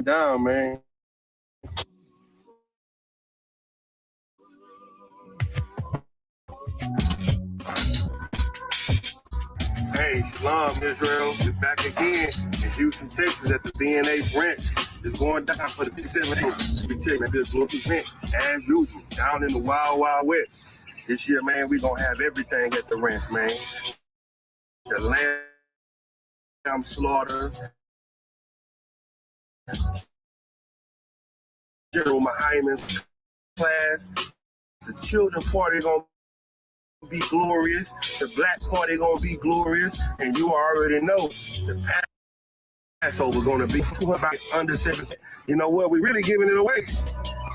down, man. Hey, Shalom, Israel. We're back again in Houston, Texas at the DNA branch. It's going down for the 57th. We take a good global event as usual down in the Wild Wild West. This year, man, we're going to have everything at the ranch, man. The lamb slaughter, General Mahaiman's class, the children party going to be glorious, the black party going to be glorious, and you already know the Passover going to be under 17. You know what? We're really giving it away.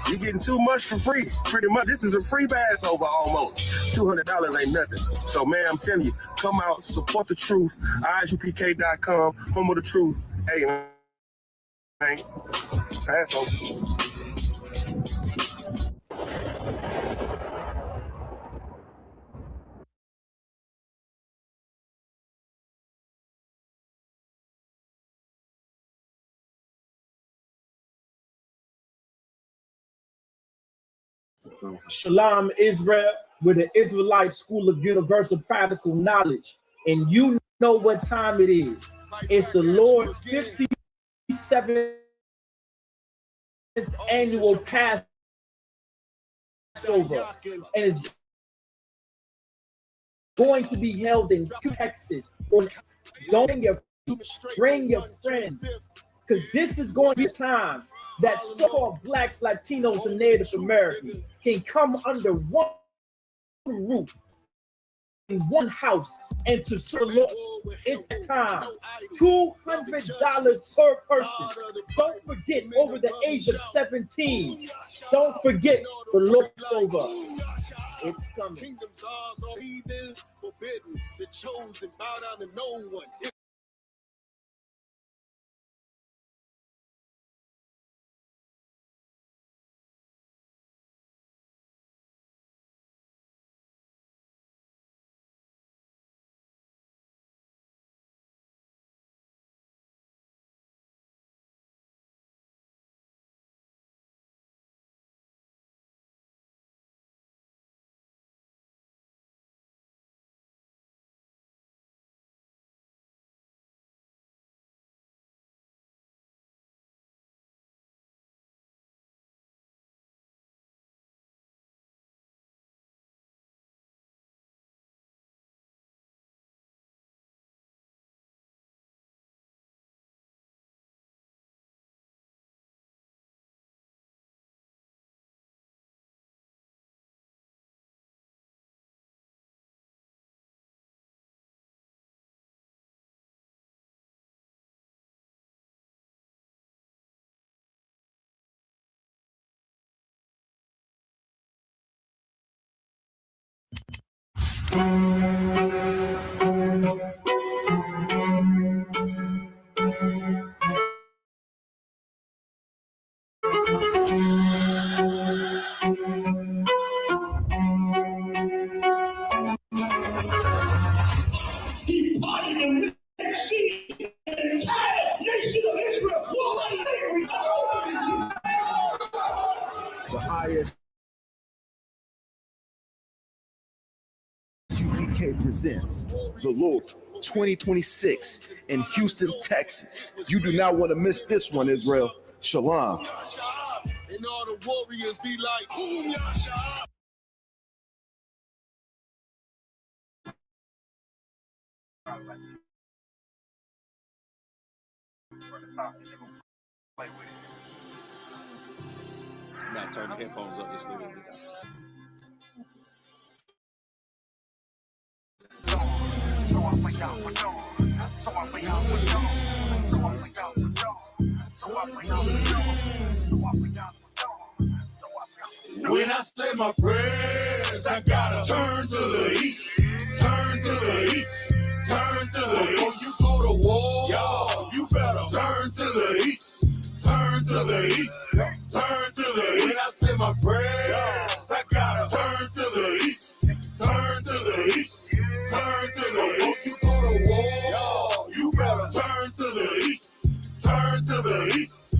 You're getting too much for free, pretty much. This is a free Passover almost. $200 ain't nothing. So, man, I'm telling you, come out, support the truth. I.S.U.P.K.com, home of the truth. Hey, man, Passover. Shalom, Israel, with the Israelite School of Universal Practical Knowledge. And you know what time it is. It's the Lord's 57th annual Passover. And it's going to be held in Texas. Don't bring your friends. Because this is going to be a time that so-called blacks, Latinos, and Native Americans can come under one roof, in one house, and to salute. It's time. $200 per person. Don't forget, over the age of 17. Don't forget the Lord's over. It's coming. Kingdoms are forbidden. The chosen bow down to no one. The I.S.U.P.K presents the Lord 2026 in Houston, Texas. You do not want to miss this one, Israel. Shalom. And all the warriors be like, boom, Yasha. Now turn the headphones up just a little bit. When I say my prayers, I gotta turn to the east, turn to the east, turn to the east. You go to war, y'all, you better turn to the east, turn to the east, turn to the east. When I say my prayers, I gotta turn to the east, turn to the east, turn to the east. You go to war, y'all, you better turn to the east, turn to the east.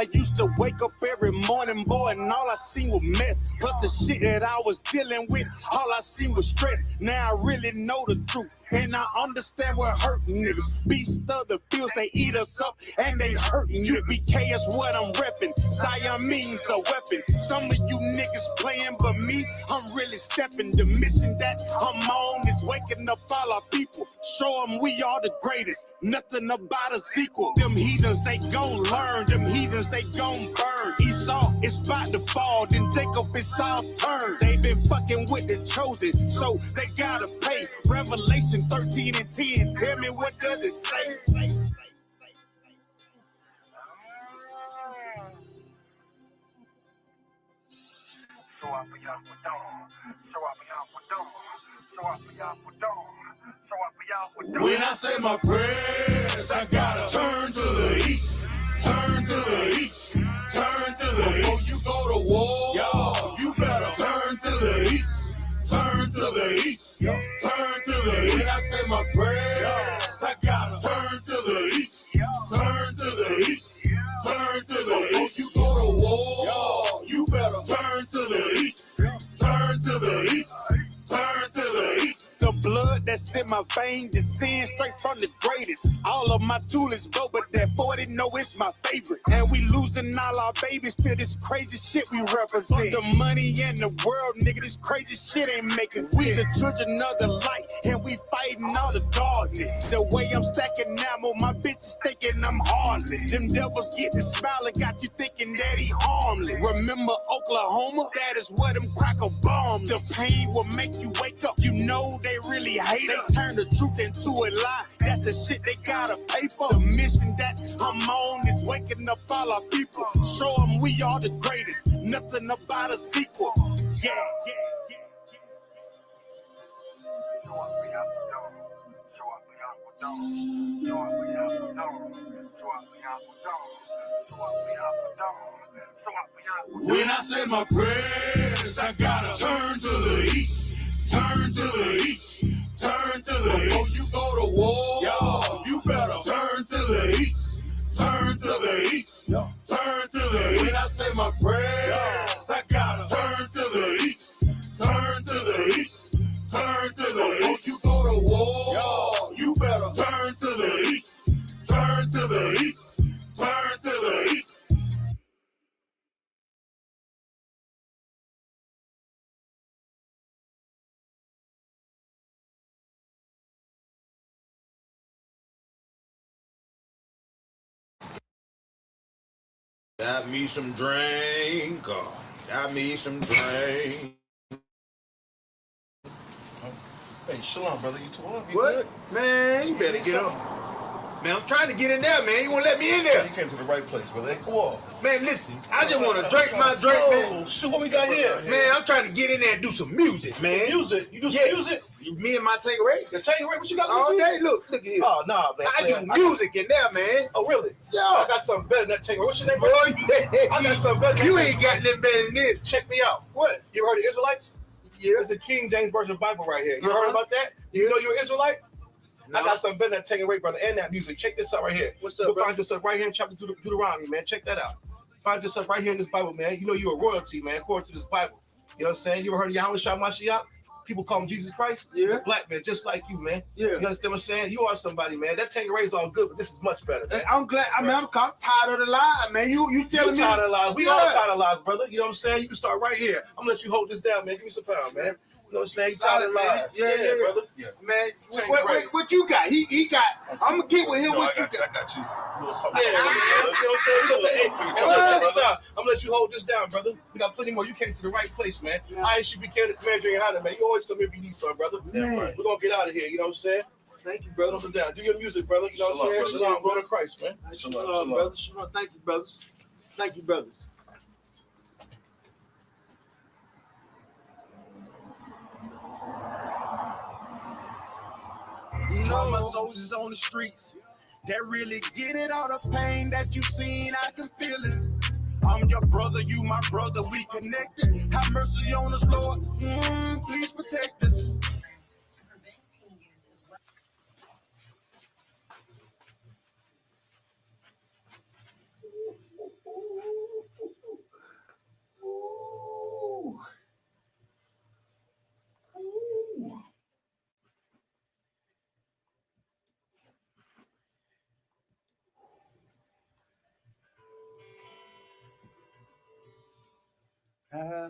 I used to wake up every morning, boy, and all I seen was mess. Plus the shit that I was dealing with, all I seen was stress. Now I really know the truth, and I understand what hurting niggas. Beast of the fields, they eat us up, and they hurting you. U.P.K is what I'm repping. Siamese a weapon. Some of you niggas playing, but me, I'm really stepping. The mission that I'm on is waking up all our people. Show them we are the greatest. Nothing about a sequel. Them heathens, they gon' learn. Them heathens, they gon' burn. Esau is about to fall. Then Jacob is all turned. They been fucking with the chosen, so they gotta pay. Revelation 13 and 10. Tell me, what does it say? When I say my prayers, I gotta turn to the east, turn to the east, turn to the east. Before you go to war, y'all, you better turn to the east, turn to the east, turn to the east. When I say my prayers, I gotta turn to the east, turn to the east, turn to the east. Before you go to war, y'all, you better turn to the east, turn to the east, turn to the east. The blood that's in my veins descends straight from the greatest. All of my tools go, but that 40 know it's my favorite. And we losing all our babies to this crazy shit we represent. The money in the world, nigga, this crazy shit ain't making sense. We the children of the light, and we fighting all the darkness. The way I'm stacking ammo, my bitches thinking I'm heartless. Them devils get the smile and got you thinking that he harmless. Remember Oklahoma? That is where them cracker bombs. The pain will make you wake up. You know they really hate it. They turn the truth into a lie. That's the shit they gotta pay for. The mission that I'm on is waking up all our people. Show them we are the greatest. Nothing about a sequel. Yeah, yeah, yeah. Show up, we have to know. Show up, we have to know. Show up, we have to know. Show up, we have to know. Show up, we have to know. Show up, we have to know. When I say my prayers, I gotta turn to the east. Turn to the east, turn to the east. Before you go to war, y'all, you better turn to the east, turn to the east, turn to the east. When I say my prayers, I gotta turn to the east, turn to the east, turn to the east. Before you go to war, y'all, you better turn to the east, turn to the east, turn to the east. Got me some drink. Got me some drink. Hey, Shalom, brother. You too up? You What? good? Man, you better get up. Man, I'm trying to get in there, man. You won't let me in there. You came to the right place, brother. Hey, go off. Man, listen, I just want to drink my drink, man. Shoot, what we got here? Man, I'm trying to get in there and do some music, man. Music? You do some music? Me and my Tangeray. The Tangeray? What you got All music? day, look here. Oh, nah, man. I do music in there, man. Oh, really? Yeah. I got something better than that Tangeray. What's your name, bro? Boy, I got something better than you that ain't got nothing better than this. Check me out. What? You ever heard of Israelites? Yeah. It's a King James Version Bible right here. You heard about that? You know you're an Israelite? No. I got something better than that Tangeray, brother, and that music. Check this out right here. What's You'll up, bro? find yourself right here in chapter Deuteronomy, man. Check that out. Find yourself right here in this Bible, man. You know you're a royalty, man, according to this Bible. You know what I'm saying? You ever heard of YAHANNA? People call him Jesus Christ. Yeah. He's a black man, just like you, man. Yeah. You understand what I'm saying? You are somebody, man. That Tangeray is all good, but this is much better, man. I'm glad. I mean, I'm tired of the lie, man. You telling me? Tired of lies. We Yeah. all tired of lies, brother. You know what I'm saying? You can start right here. I'm gonna let you hold this down, man. Give me some power, man. You know what I'm saying? You tired of lies. Yeah, brother. Yeah. Man, what you got? He got. I'm gonna get with him. What you got? I got you a little something. Yeah, you know what I'm saying? I'm gonna let you hold this down, brother. We got plenty more. You came to the right place, man. I.S.U.P.K, the commander in YAHANNA, man. You always come here if you need something, brother. Man. We're gonna get out of here. You know what I'm saying? Thank you, brother. Hold it down. Do your music, brother. You know what I'm saying? Shalom, brother Christ, man. Shalom, brother. Shalom. Thank you, brothers. Thank you, brothers. You know my soldiers on the streets that really get it, all the pain that you seen, I can feel it. I'm your brother, you my brother, we connected. Have mercy on us, Lord. Please protect us.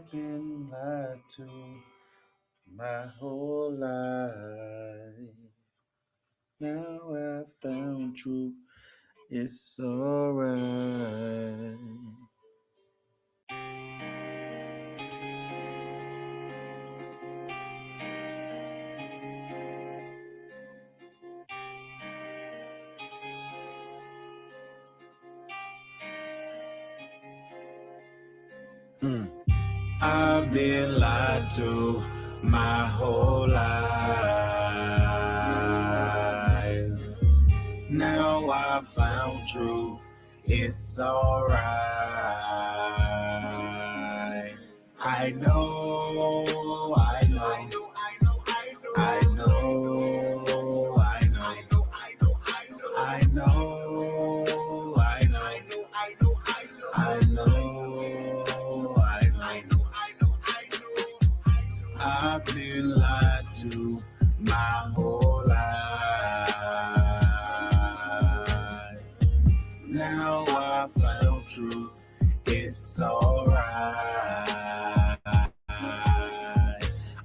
I've been lied to my whole life. Now I found truth. It's alright. I've been lied to my whole life. Now I found truth. It's alright. I know, I know, I know, I know, I know, I know, I know, I know. I've been lied to my whole life. Now I found truth. It's alright.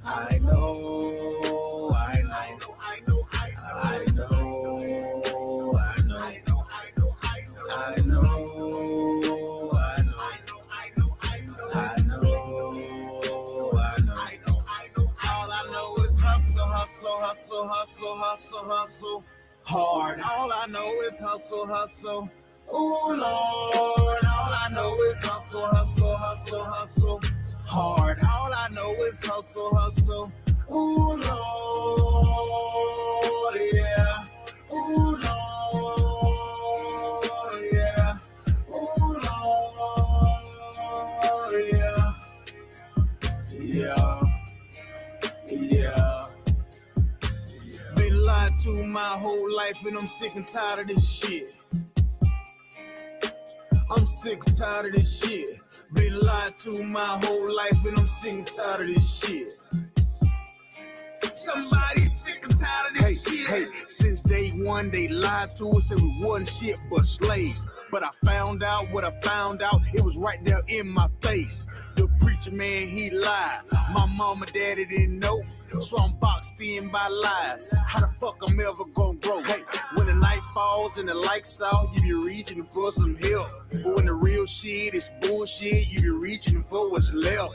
I know, I know, I know, I know, I know, I know, I know. All I know is hustle, hustle, hustle, hustle, hustle, hustle. Hard. All I know is hustle, hustle. Oh Lord, all I know is hustle, hustle, hustle, hustle. Hard. All I know is hustle, hustle. Oh Lord, yeah. Oh Lord, yeah. Oh Lord, yeah. Yeah. Yeah. Been lied to my whole life and I'm sick and tired of this shit. I'm sick and tired of this shit. Been lied to my whole life and I'm sick and tired of this shit. Somebody's sick and tired of this shit. Hey, since day one they lied to us and we wasn't shit but slaves. But I found out what I found out, it was right there in my face. The preacher man, he lied. My mama, daddy didn't know. So I'm boxed in by lies. How the fuck I'm ever gonna grow? Hey, when the night falls and the lights out, you be reaching for some help. But when the real shit is bullshit, you be reaching for what's left.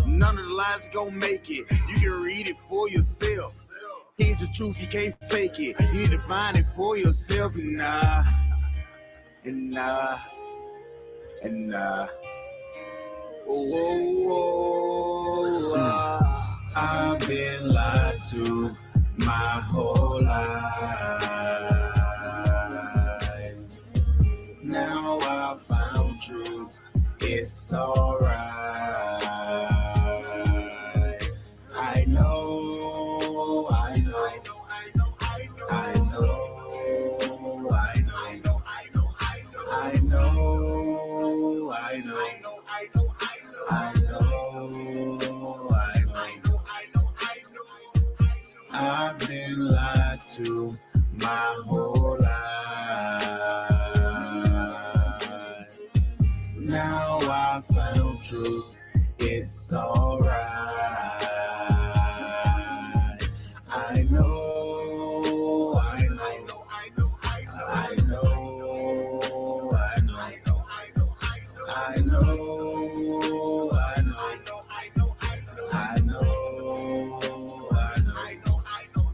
None of the lies gonna make it. You can read it for yourself. Here's the truth, you can't fake it. You need to find it for yourself. And nah, and nah, and nah. Oh, oh, oh, I've been lied to my whole life. Now I found truth. It's alright. I know, I know, I know, I know, I know, I know, I know. I've been lied to my whole life. Now I found truth. It's alright. I know, I know, I know, I know, I know, I know, I know.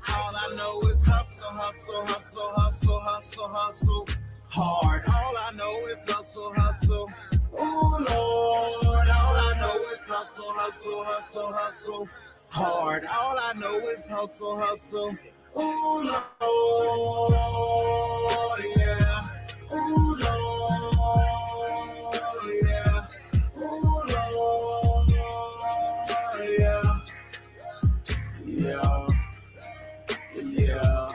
All I know is hustle, hustle, hustle, hustle, hustle, hustle. Hard. All I know is hustle, hustle. Oh Lord, all I know is hustle, hustle, hustle, hustle. Hard. All I know is hustle, hustle. Oh Lord, yeah. Oh Lord, yeah. Oh Lord, yeah. Yeah. Yeah.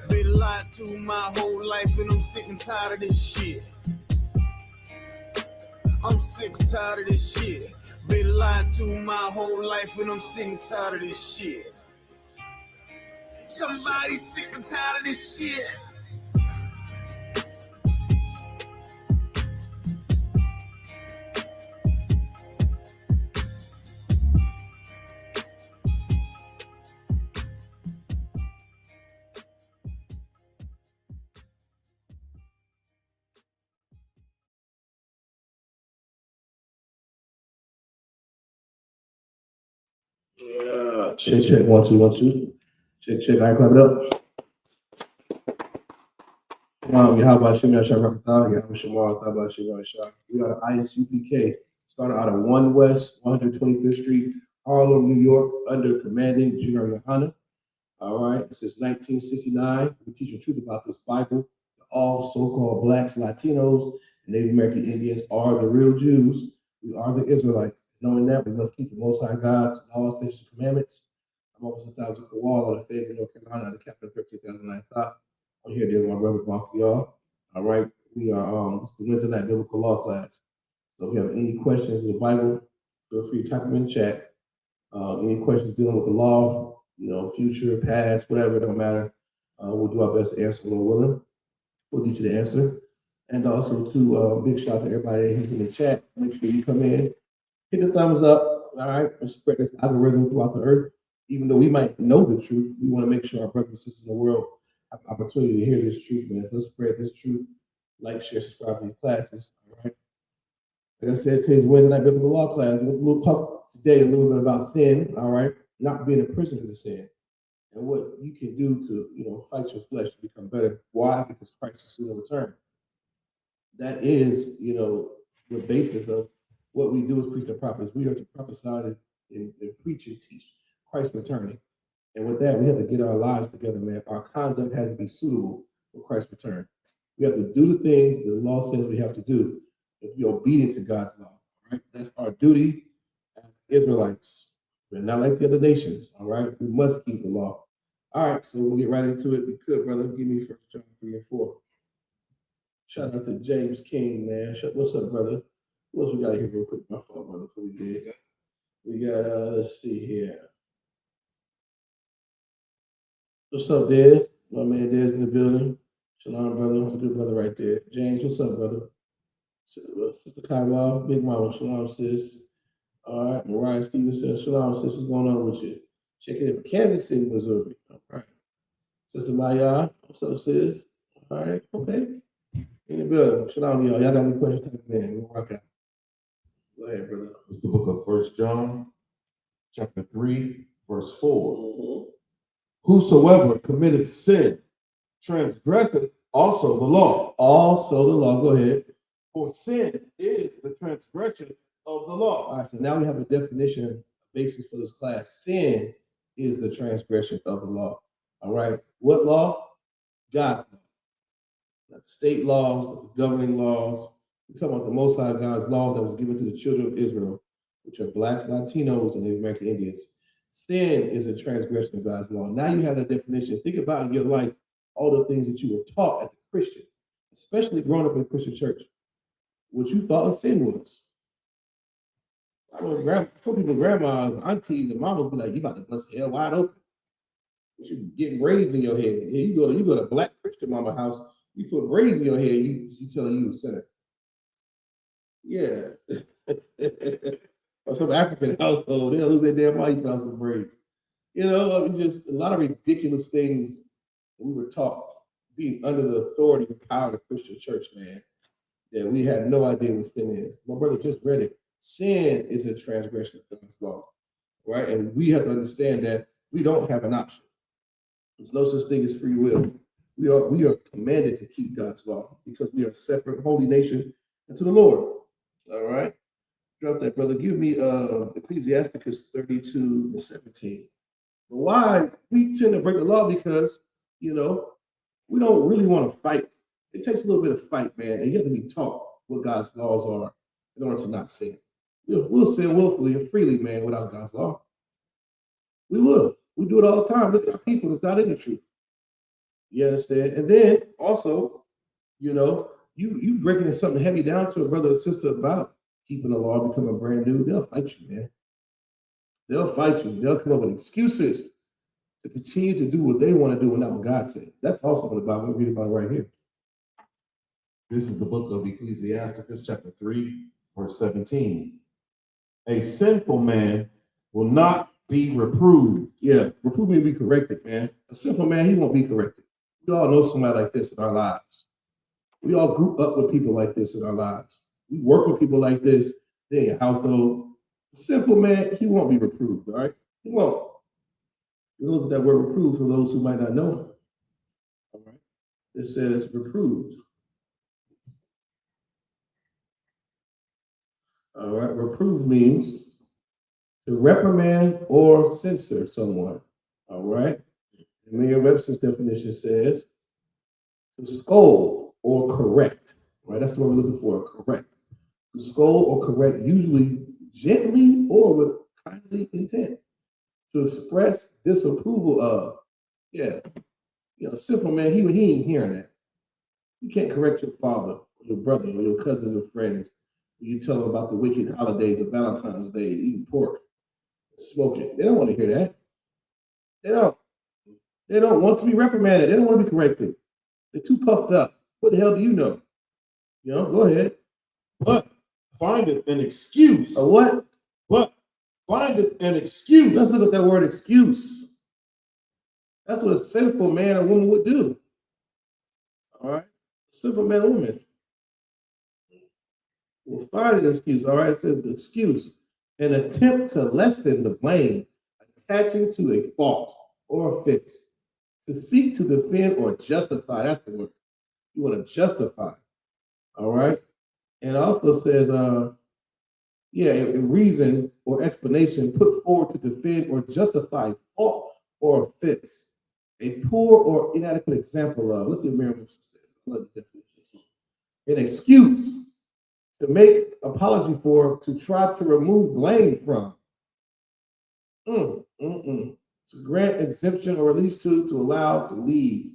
Been lied to my whole life and I'm sick and tired of this shit. I'm sick and tired of this shit. Been lied to my whole life and I'm sick and tired of this shit. Somebody's sick and tired of this shit. Check, check, 1 2 1 2. Check, check. I clap it up. Yahweh Shem Yahshua Rakatah, Yahweh Shemar, Yahweh Shem Yahshua. We are the I.S.U.P.K. Started out of 1 West, 125th Street, Harlem, New York, under commanding General YAHANNA. All right, since 1969, we teach the truth about this Bible. All so-called blacks, Latinos, and Native American Indians are the real Jews. We are the Israelites. Knowing that, we must keep the Most High God's laws, statutes, and commandments. I'm almost 1,000 for wall on the faith of North Carolina, the capital of 13,009 thought. I'm here dealing with my brother Mark, y'all. All right, we are this is the Wednesday night biblical law class. So if you have any questions in the Bible, feel free to type them in the chat. Any questions dealing with the law, future, past, whatever, it don't matter. We'll do our best to answer, Lord willing. We'll get you the answer. And also, to big shout out to everybody who's in the chat. Make sure you come in, hit the thumbs up, all right, and spread this algorithm throughout the earth. Even though we might know the truth, we want to make sure our brothers and sisters in the world have opportunity to hear this truth, man. Let's spread this truth. Like, share, subscribe to these classes, all right? Like I said, today's Wednesday night biblical law class. We'll talk today a little bit about sin, all right? Not being a prisoner to sin, and what you can do to, fight your flesh to become better. Why? Because Christ is soon to return. That is, the basis of what we do as priests and prophets. We are to prophesy and preach and teach Christ returning. And with that, we have to get our lives together, man. Our conduct has to be suitable for Christ's return. We have to do the things the law says we have to do if we're obedient to God's law. Right? That's our duty as Israelites. We're not like the other nations. All right, we must keep the law. All right, so we'll get right into it. We could, brother. Give me 1 John 3 and 4. Shout out to James King, man. What's up, brother? What else we got here real quick? My fault, brother. Before we did. We got let's see here. What's up, Dez? My man Dez in the building. Shalom, brother. That's a good brother right there. James, what's up, brother? Sister Kaiwa, Big Mama, shalom, sis. All right, Mariah Stevenson, shalom, sis. What's going on with you? Check it out. Kansas City, Missouri. All right. Sister Maya, what's up, sis? All right, okay. In the building. Shalom, y'all. Y'all got any questions? Type them in. We'll rock out. Go ahead, brother. It's the book of 1 John, chapter 3, verse 4. Mm-hmm. Whosoever committed sin transgresseth also the law. Also the law. Go ahead. For sin is the transgression of the law. All right, so now we have a definition, basis for this class. Sin is the transgression of the law. All right. What law? God's law. Not state laws, the governing laws. We're talking about the Most High God's laws that was given to the children of Israel, which are blacks, Latinos, and Native American Indians. Sin is a transgression of God's law. Now you have that definition. Think about in your life all the things that you were taught as a Christian, especially growing up in a Christian church, what you thought sin was. I remember some people, grandmas, aunties, and mamas be like, "You about to bust hell wide open. You should get braids in your head." Yeah, you go to a black Christian mama house, you put braids in your head, you telling you a sinner. Yeah. Or some African household, they'll lose their damn mind, you put out some braids. Just a lot of ridiculous things that we were taught, being under the authority and power of the Christian church, man. Yeah, we had no idea what sin is. My brother just read it. Sin is a transgression of God's law, right? And we have to understand that we don't have an option. There's no such thing as free will. We are commanded to keep God's law because we are a separate holy nation unto the Lord. All right? Drop that, brother. Give me Ecclesiasticus 32:17. But why we tend to break the law? Because, we don't really want to fight. It takes a little bit of fight, man, and you have to be taught what God's laws are in order to not sin. We'll sin willfully and freely, man, without God's law. We will. We do it all the time. Look at our people that's not in the truth. You understand? And then also, you breaking something heavy down to a brother or sister about keeping the law, becoming brand new, they'll fight you, man. They'll fight you. They'll come up with excuses to continue to do what they want to do and not what God said. That's also in the Bible. We read about it right here. This is the book of Ecclesiasticus, chapter 3, verse 17. A sinful man will not be reproved. Yeah, reprove me to be corrected, man. A sinful man, he won't be corrected. We all know somebody like this in our lives. We all grew up with people like this in our lives. We work with people like this in your household. A simple man, he won't be reproved, all right? You won't. You look at that word reprove for those who might not know. All right. It says reproved. All right. Reproved means to reprimand or censor someone. All right. And Merriam-Webster's definition says to scold or correct. Right. That's what we're looking for. Correct. To scold or correct, usually gently or with kindly intent. To express disapproval of. Yeah. You know, simple man, he ain't hearing that. You can't correct your father or your brother or your cousin or friends. You tell them about the wicked holidays of Valentine's Day, eating pork, smoking. They don't want to hear that. They don't. They don't want to be reprimanded. They don't want to be corrected. They're too puffed up. What the hell do you know? You know, go ahead. But findeth an excuse. A what? But findeth an excuse. Let's look at that word excuse. That's what a sinful man or woman would do. All right? Sinful man or woman will find an excuse. All right? It says the excuse. An attempt to lessen the blame attaching to a fault or offense. To seek to defend or justify. That's the word. You want to justify. All right? And it also says, a reason or explanation put forward to defend or justify fault or offense. A poor or inadequate example of, let's see what Merriam-Webster says. I love the definition. An excuse to make apology for, to try to remove blame from. To grant exemption or release to allow to leave.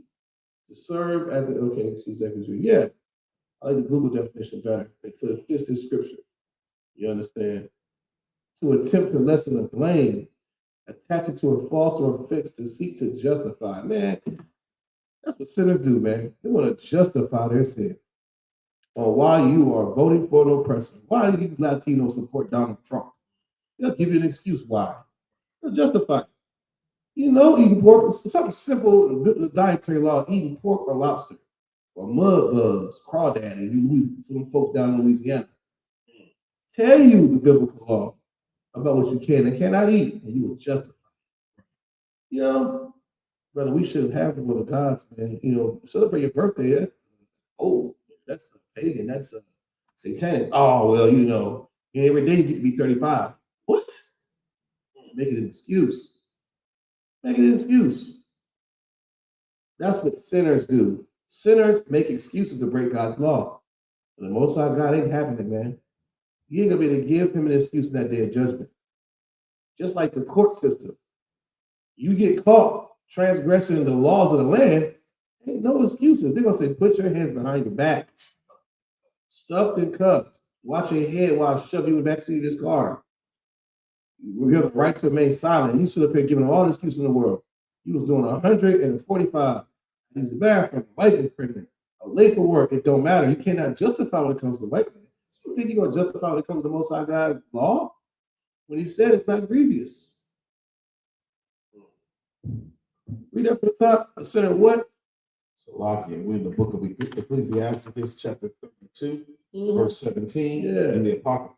To serve as an, okay, excuse me. Yeah. I like the Google definition better. It fits this scripture. You understand? To attempt to lessen the blame, attach it to a false or offense, to seek to justify. Man, that's what sinners do, man. They want to justify their sin. Or why you are voting for the oppressor. Why do these Latinos support Donald Trump? They'll give you an excuse why. They'll justify it. You know, eating pork is something simple, dietary law, eating pork or lobster, or mud bugs, crawdaddy, some folks down in Louisiana. Tell you the biblical law about what you can and cannot eat, and you will justify it. You know, brother, we should have it with the gods, man. You know, celebrate your birthday. That's a pagan. That's a satanic. Oh, well, you know, every day you get to be 35. What? Make it an excuse. Make it an excuse. That's what sinners do. Sinners make excuses to break God's law. But the Most High God ain't having it, man. You ain't gonna be able to give him an excuse in that day of judgment. Just like the court system. You get caught transgressing the laws of the land, ain't no excuses. They're gonna say, put your hands behind your back. Stuffed and cuffed. Watch your head while I shove you in the backseat of this car. We have the right to remain silent. You sit up here giving all the excuses in the world. You was doing 145. Use the bathroom. My wife is pregnant. I'm late for work. It don't matter. You cannot justify when it comes to white men. You think you're going to justify when it comes to the Most High God's law? When he said it's not grievous. Read up at the top. A sinner what? Salakia. We're in the book of Ecclesiastes, chapter 32, verse 17, in the Apocrypha.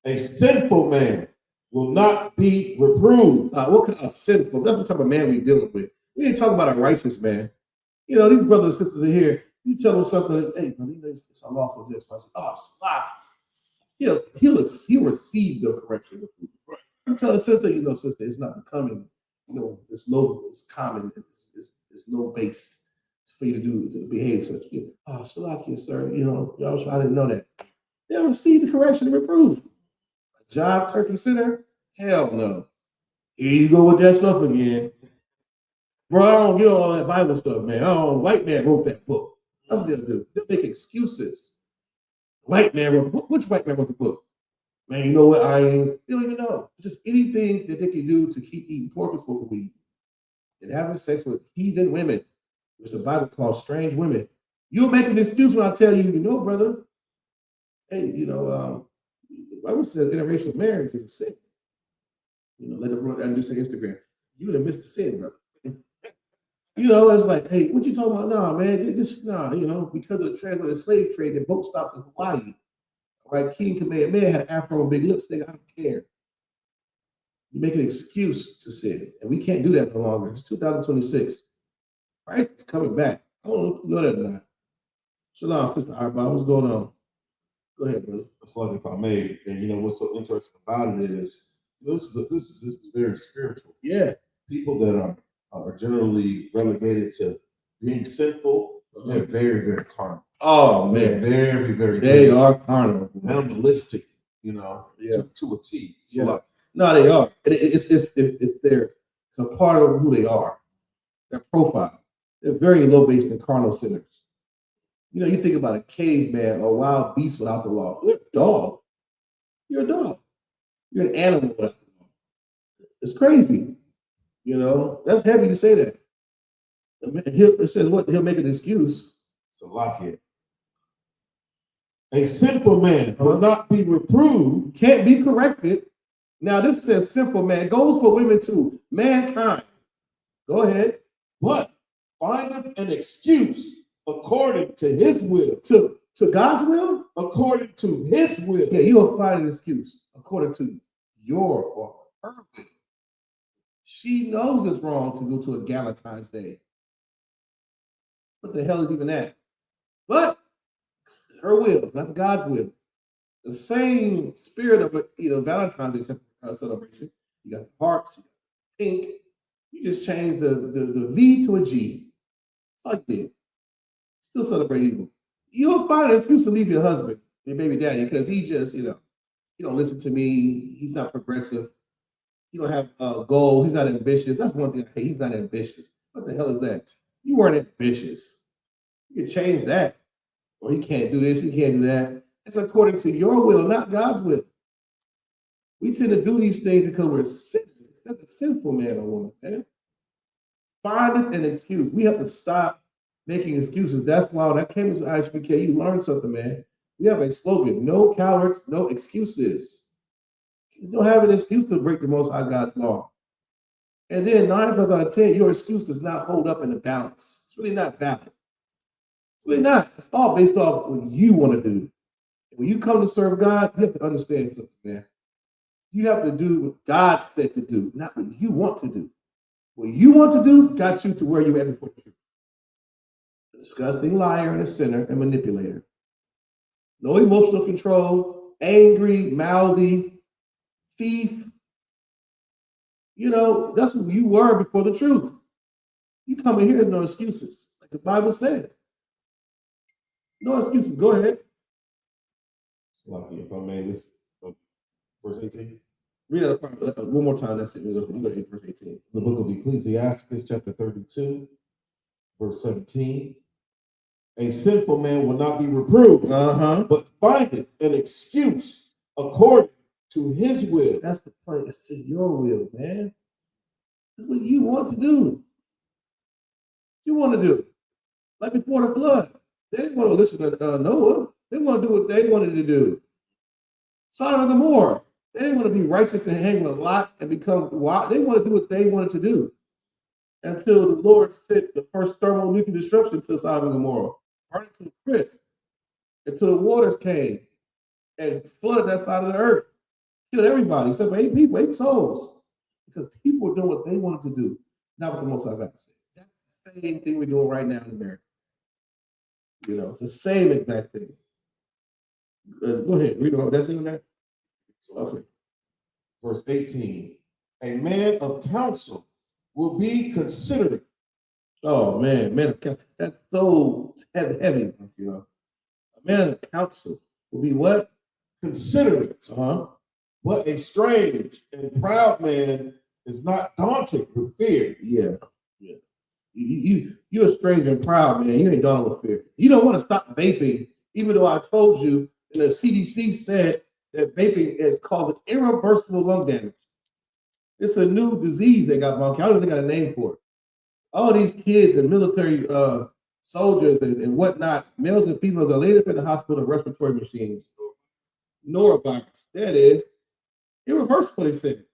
A sinful man will not be reproved. What kind of sinful? That's what type of man we're dealing with. We ain't talking about a righteous man. You know, these brothers and sisters are here. You tell them something, hey, brother, it's unlawful this. I say, oh, stop. He'll receive the correction. You tell a sister, you know, sister, it's not becoming, you know, it's low, it's common, it's low based for you to behave such. You know, oh, Shalakia, sir, you know, y'all, I didn't know that. They'll receive the correction and reproof. A job turkey sinner? Hell no. Here you go with that stuff again. Bro, I don't get all that Bible stuff, man. Oh, white man wrote that book. That's what they'll do. They'll make excuses. White man wrote, which white man wrote the book? Man, you know what? They don't even know. Just anything that they can do to keep eating pork and smoking weed and having sex with heathen women, which the Bible calls strange women. You'll make an excuse when I tell you, you know, brother, hey, you know, the Bible says interracial marriage is a sin. You know, let everyone do say Instagram. You would have missed the sin, brother. You know, it's like, hey, what you talking about? No, man, you know, because of the transatlantic slave trade, the boat stopped in Hawaii. Right? King Kamehameha had an afro and big lips, nigga. I don't care. You make an excuse to sin, and we can't do that no longer. It's 2026. Christ is coming back. I don't know if you know that or not. Shalom, Sister Arba, what's going on? Go ahead, brother. It's like if I may, and you know what's so interesting about it is this is very spiritual. Yeah. People that are generally relegated to being sinful, they're very, very carnal. Oh man, they're very, very. They are carnal, animalistic. You know, yeah, to a T. Yeah. Like, no, they are. It's a part of who they are. Their profile. They're very low based and carnal sinners. You know, you think about a caveman or a wild beast without the law. You're a dog. You're a dog. You're an animal without the law. It's crazy. You know, that's heavy to say that. It says what? He'll make an excuse. It's a lot here. A sinful man will not be reproved, can't be corrected. Now, this says sinful man. Goes for women too. Mankind. Go ahead. But findeth an excuse according to his will. To God's will? According to his will. Yeah, you'll find an excuse according to your or her will. She knows it's wrong to go to a Valentine's Day. What the hell is even that? But her will, not God's will. The same spirit of Valentine's Day celebration. You got the hearts, pink. You just changed the V to a G. That's all you did. Still celebrate evil. You'll find an excuse to leave your husband, your baby daddy, because he just, he don't listen to me. He's not progressive. He don't have a goal. He's not ambitious. That's one thing I hate. He's not ambitious. What the hell is that? You weren't ambitious. You can change that. Or he can't do this, he can't do that. It's according to your will, not God's will. We tend to do these things because we're sinners. That's a sinful man or woman, man. Find an excuse. We have to stop making excuses. That's why that came to I.S.U.P.K. You learned something, man. We have a slogan: no cowards, no excuses. You don't have an excuse to break the Most High God's law. And then 9 times out of 10, your excuse does not hold up in the balance. It's really not valid. It's really not. It's all based off what you want to do. When you come to serve God, you have to understand something, man. You have to do what God said to do, not what you want to do. What you want to do got you to where you had before you. A disgusting liar and a sinner and manipulator. No emotional control, angry, mouthy, thief. That's what you were before the truth. You come in here with no excuses, like the Bible says. No excuses. Go ahead. Lucky if I may, this verse 18. Read it one more time. That's it. You go to verse 18. The book of Ecclesiastes, chapter 32, verse 17. A sinful man will not be reproved, but findeth an excuse according to his will. That's the point. It's to your will, man. That's what you want to do. You want to do. Like before the flood. They didn't want to listen to Noah. They want to do what they wanted to do. Sodom and Gomorrah. They didn't want to be righteous and hang with Lot and become wild. They want to do what they wanted to do. Until the Lord sent the first thermonuclear destruction to Sodom and Gomorrah. Burning to the crisp. Until the waters came and flooded that side of the earth. Killed everybody except for 8 people, 8 souls. Because people were doing what they wanted to do, not what the Most High God said. That's the same thing we're doing right now in America. It's the same exact thing. Go ahead, read all that's in that. Okay. Verse 18. A man of counsel will be considerate. Oh man of counsel. That's so heavy. A man of counsel will be what? Considerate. But a strange and proud man is not daunted with fear. Yeah. You're a strange and proud, man. You ain't daunted with fear. You don't want to stop vaping, even though I told you, and the CDC said that vaping is causing irreversible lung damage. It's a new disease they got, Monkey. I don't even got a name for it. All these kids and military soldiers and whatnot, males and females, are laid up in the hospital with respiratory machines. Norovirus. There it is. Irreversible, they said.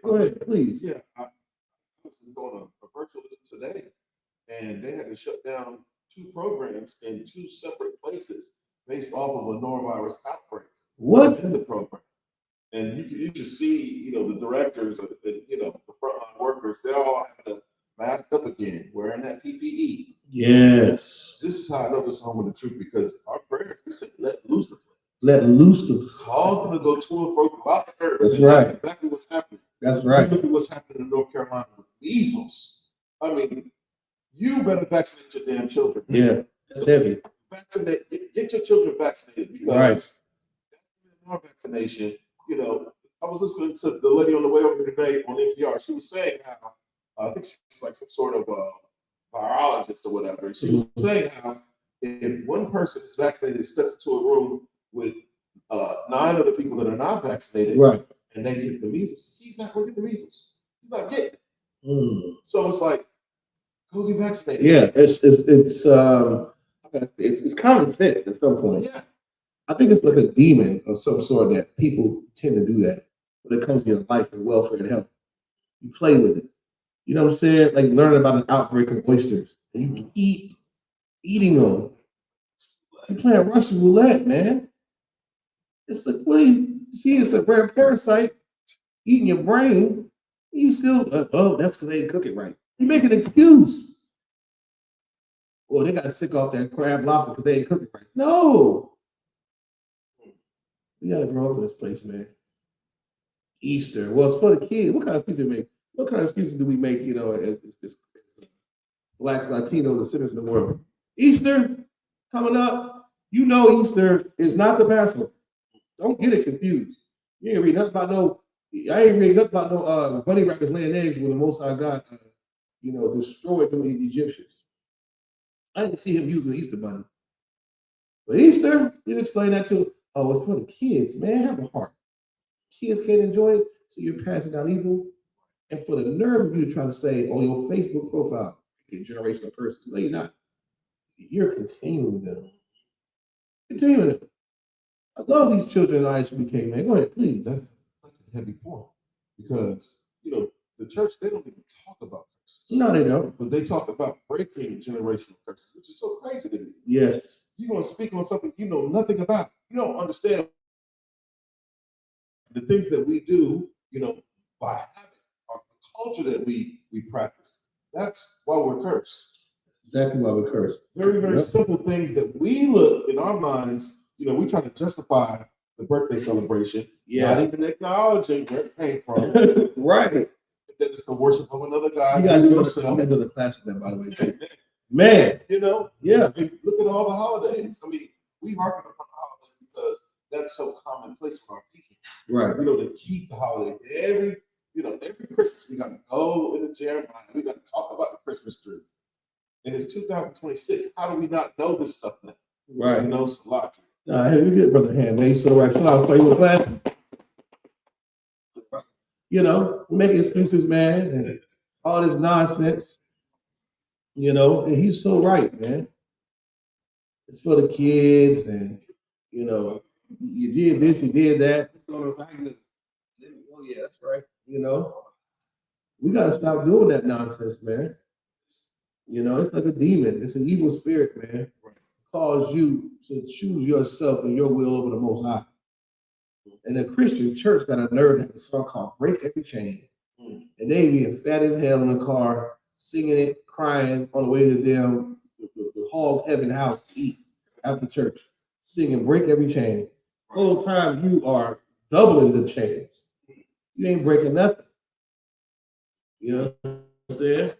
Go ahead, please. Yeah, I was doing a virtual today, and they had to shut down 2 programs in 2 separate places based off of a norovirus outbreak. What? In the program. And you should see, the directors, the frontline workers, they're all having to mask up again, wearing that PPE. Yes. This is how I know this is home of the truth, because our prayers, we said, let loose the place. Let loose the cause them to go to and fro throughout the earth. That's right. That's exactly what's happening. That's right. Look at what's happening in North Carolina with measles. I mean, you better vaccinate your damn children. Yeah, that's heavy. Vaccinate, get your children vaccinated, because our vaccination, I was listening to the lady on the way over today on NPR. She was saying how, I think she's like some sort of virologist or whatever. She was saying how if one person is vaccinated, steps into a room with 9 other people that are not vaccinated, right, and they get the measles, he's not going to get the measles. He's not getting it. So it's like, go get vaccinated. Yeah, it's common sense at some point. Yeah. I think it's like a demon of some sort that people tend to do that when it comes to your life and welfare and health. You play with it. You know what I'm saying? Like learning about an outbreak of oysters, and you keep eating them. You're playing Russian roulette, man. It's like, what do you see? It's a rare parasite eating your brain. You still, that's because they didn't cook it right. You make an excuse. Well, they got sick off that crab lobster because they didn't cook it right. No. We got to grow up in this place, man. Easter. Well, it's for the kids. What kind of excuses do we make? What kind of excuses do we make, as Blacks, Latinos, and sinners in the world? Easter coming up. Easter is not the Passover. Don't get it confused. You ain't read nothing about I ain't read nothing about no bunny rabbits laying eggs when the Most High God, destroyed them Egyptians. I didn't see him using the Easter bunny. But Easter, you explain that to, it's for the kids, man. Have a heart. Kids can't enjoy it, so you're passing down evil. And for the nerve of you to try to say on your Facebook profile, you're a generational person. No, you're not. You're continuing them. I love these children in I.S.U.P.K, man. Go ahead, please. That's such a heavy point, because the church, they don't even talk about curses. No, they don't. But they talk about breaking generational curses, which is so crazy to me. Yes. You're going to speak on something you know nothing about. You don't understand the things that we do, by habit, or the culture that we practice. That's why we're cursed. That's exactly why we're cursed. Very, very simple things that we look in our minds. We try to justify the birthday celebration, not even acknowledging where it came from. Right. That it's the worship of another God. You got to do the class of that, by the way, too. Man. Yeah. And look at all the holidays. I mean, we harken upon the holidays because that's so commonplace for our people. Right. To keep the holidays. Every Christmas, we got to go into Jeremiah. We got to talk about the Christmas tree. And it's 2026. How do we not know this stuff now? Right. It's a lot. Hey, you get Brother Hand, man. So right. I'll tell you what class. Making excuses, man, and all this nonsense. And he's so right, man. It's for the kids, and you did this, you did that. Oh yeah, that's right. We gotta stop doing that nonsense, man. It's like a demon. It's an evil spirit, man. Cause you to choose yourself and your will over the Most High. And the Christian church got a nerve to have a song called "Break Every Chain," and they being fat as hell in the car, singing it, crying on the way to the hog heaven house to eat after church, singing "Break Every Chain." The whole time you are doubling the chains. You ain't breaking nothing. You understand?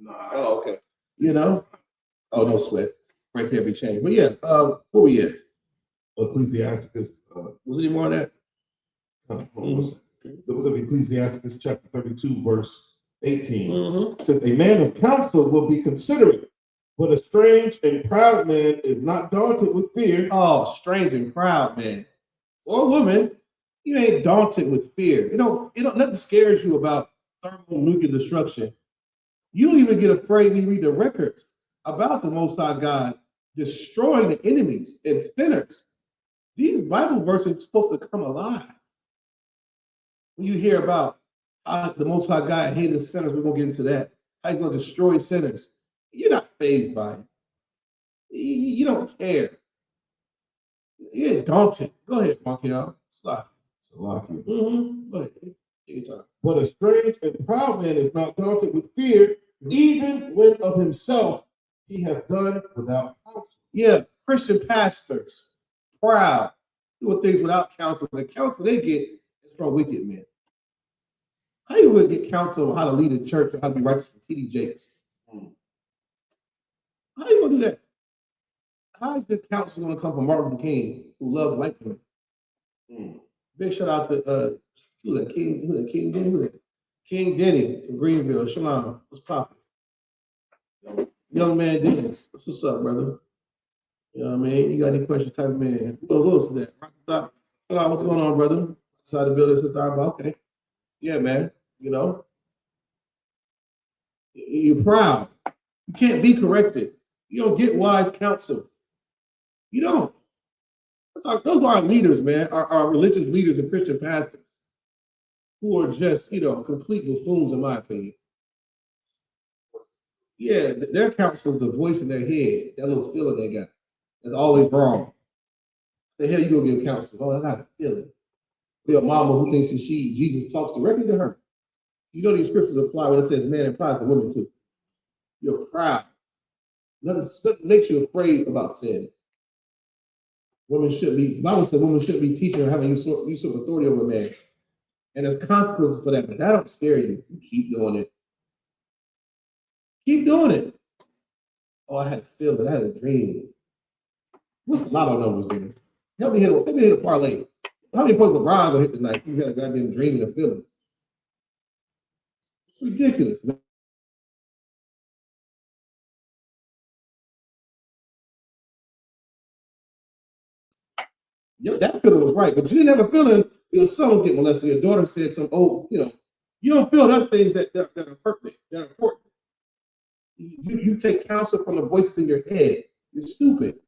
Oh, okay. Oh, no sweat. Break every chain. But yeah, where we at? Ecclesiasticus. Was any more on that? The book of Ecclesiasticus, chapter 32, verse 18. It says, "A man of counsel will be considerate, but a strange and proud man is not daunted with fear." Oh, strange and proud man. Or woman, you ain't daunted with fear. Nothing scares you about thermonuclear destruction. You don't even get afraid when you read the records about the Most High God destroying the enemies and sinners. These Bible verses are supposed to come alive. When you hear about how the Most High God hated sinners, we're going to get into that. How he's going to destroy sinners. You're not fazed by it. You don't care. You're daunted. Go ahead, Mark, y'all. Salakia. Look, take your time. But a strange and proud man is not daunted with fear, even when of himself he hath done without counsel. Yeah, Christian pastors, proud, doing things without counsel. The counsel they get is from wicked men. How you would get counsel on how to lead a church or how to be righteous from T.D. Jakes? How you gonna do that? How is the counsel gonna come from Martin Luther King, who loved white women? Big shout out to King Denny from Greenville. Shalom, what's poppin'? Young man Dennis, what's up, brother? You know what I mean? You got any questions, type of man. Who else is that? Hello, what's going on, brother? Inside the building, sister. Okay. Yeah, man. You know, you're proud. You can't be corrected. You don't get wise counsel. You don't. Those are our leaders, man. Our religious leaders and Christian pastors who are just, complete buffoons, in my opinion. Yeah, their counsel is the voice in their head, that little feeling they got. That's always wrong. The hell you gonna give counsel? Oh, I got a feeling. Your mama who thinks Jesus talks directly to her. You know these scriptures apply when it says man implies the woman too. You're proud. Nothing makes you afraid about sin. The Bible said women shouldn't be teaching or having usurp authority over a man. And there's consequences for that, but that don't scare you. You keep doing it. Keep doing it. Oh, I had a feeling, I had a dream. What's the lotto numbers, dude? Help me hit a parlay. How many points LeBron gonna hit tonight? You got a goddamn dream and a feeling. It's ridiculous, man. That feeling was right, but you didn't have a feeling your son was getting molested. Your daughter said some you don't feel other things that are pertinent, that are important. You take counsel from the voices in your head. You're stupid.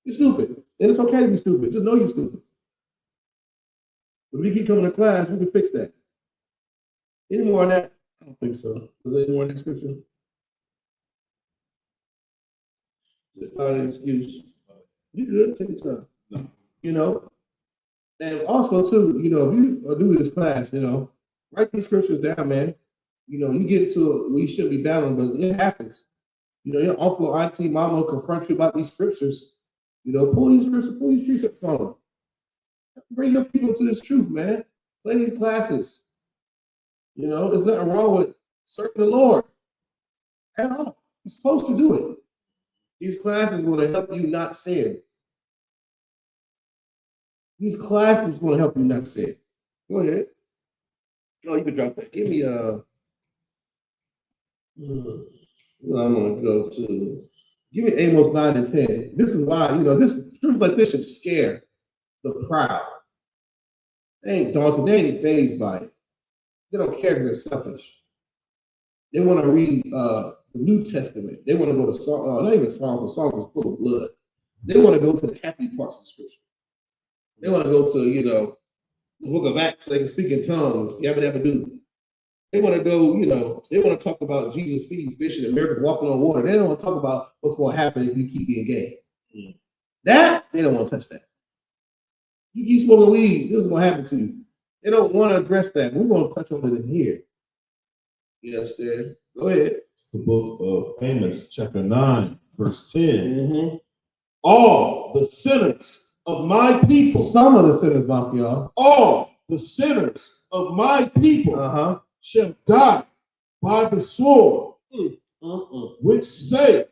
You're stupid. And it's okay to be stupid. Just know you're stupid. But if we keep coming to class, we can fix that. Any more on that? I don't think so. Was there any more in that scripture? Just find an excuse. You good? Take your time. No. And also, too, if you do this class, write these scriptures down, man. You get to where you shouldn't be battling, but it happens. Your uncle, auntie, mama confront you about these scriptures. Pull these precepts on them. Bring your people to this truth, man. Play these classes. There's nothing wrong with serving the Lord at all. You're supposed to do it. These classes are going to help you not sin. These classes are going to help you not sin. Go ahead. Oh, you can drop that. Give me I'm going to go to. Give me Amos 9 and 10. This is why, this truth like this should scare the proud. They ain't daunted. They ain't fazed by it. They don't care because they're selfish. They want to read the New Testament. They want to go to Psalm, not even Psalms, but Psalms is full of blood. They want to go to the happy parts of the scripture. They want to go to, the book of Acts so they can speak in tongues. Yabba do. They want to go, they want to talk about Jesus feeding fish and miracles walking on water. They don't want to talk about what's going to happen if you keep being gay. That, they don't want to touch that. You keep smoking weed, this is going to happen to you. They don't want to address that. We're going to touch on it in here. You understand? Go ahead. It's the book of Amos, chapter 9, verse 10. All the sinners of my people. Some of the sinners, y'all. All the sinners of my people shall die by the sword, which say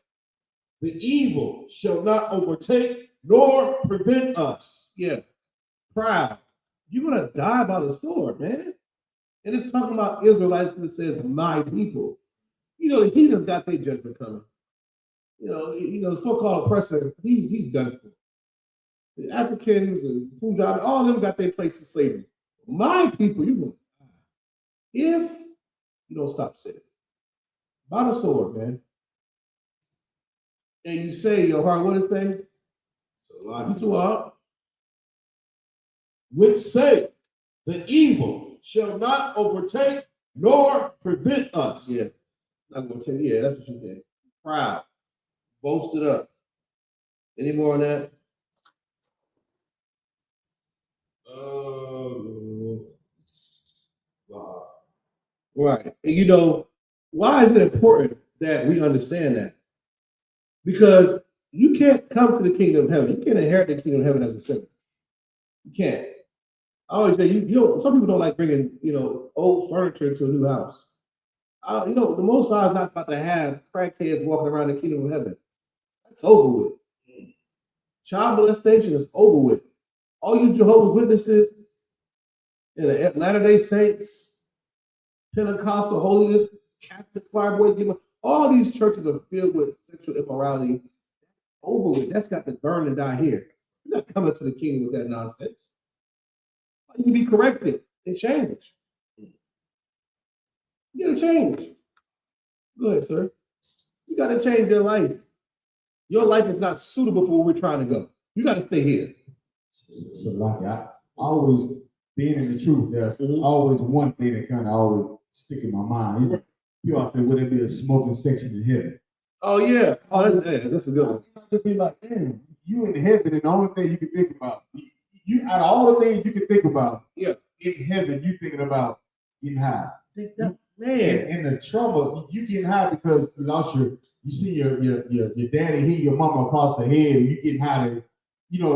the evil shall not overtake nor prevent us. Yeah. Proud. You're going to die by the sword, man. And it's talking about Israelites when it says my people. The heathens got their judgment coming. The so-called oppressor, he's done for. The Africans and Punjab, all of them got their place in slavery. My people, you're going to die if you don't stop sinning. By the sword, man. And you say your heart, what is that? You too hard. Which say the evil shall not overtake nor prevent us. Yeah. I'm going to tell you, that's what you said. Proud. Boasted up. Any more on that? Right. And you know, why is it important that we understand that? Because you can't come to the kingdom of heaven. You can't inherit the kingdom of heaven as a sinner. You can't. I always say you don't. Some people don't like bringing old furniture to a new house. The Most High is not about to have crackheads walking around the kingdom of heaven. That's over with. Child molestation is over with. All you Jehovah's Witnesses and the Latter-day Saints, Pentecostal holiness, Catholic choir boys, all these churches are filled with sexual immorality. Over with. That's got to burn and die here. You're not coming to the kingdom with that nonsense. You can be corrected and change. You gotta change. Go ahead, sir. You gotta change your life. Your life is not suitable for where we're trying to go. You gotta stay here. So like I always being in the truth, there's always one thing that kind of always stick in my mind. People say, would there be a smoking section in heaven? Oh yeah. Oh, that's a good one. To be like, damn, you in heaven, and the only thing you can think about, you out of all the things you can think about, in heaven, you thinking about getting high. Man, and the trouble, you getting high because you lost you see your daddy hit your mama across the head, and you getting high to,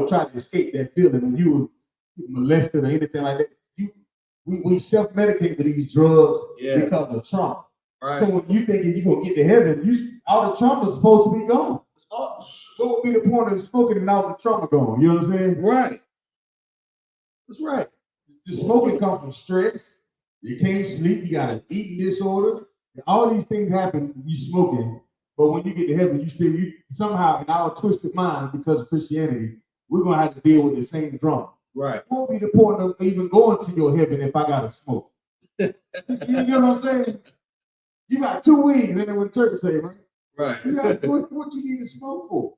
try to escape that feeling when you were molested or anything like that. We self-medicate with these drugs because of trauma. Right. So when you thinking you're gonna get to heaven, all the trauma is supposed to be gone. What would be the point of smoking and all the trauma gone? You know what I'm saying? Right. That's right. The smoking comes from stress. You can't sleep. You got an eating disorder. All these things happen when you smoking. But when you get to heaven, you somehow in our twisted mind, because of Christianity, we're gonna have to deal with the same drama. Right. What would be the point of even going to your heaven if I gotta smoke? You know what I'm saying? You got 2 weeks, and then what the church say, right? Right. What you need to smoke for?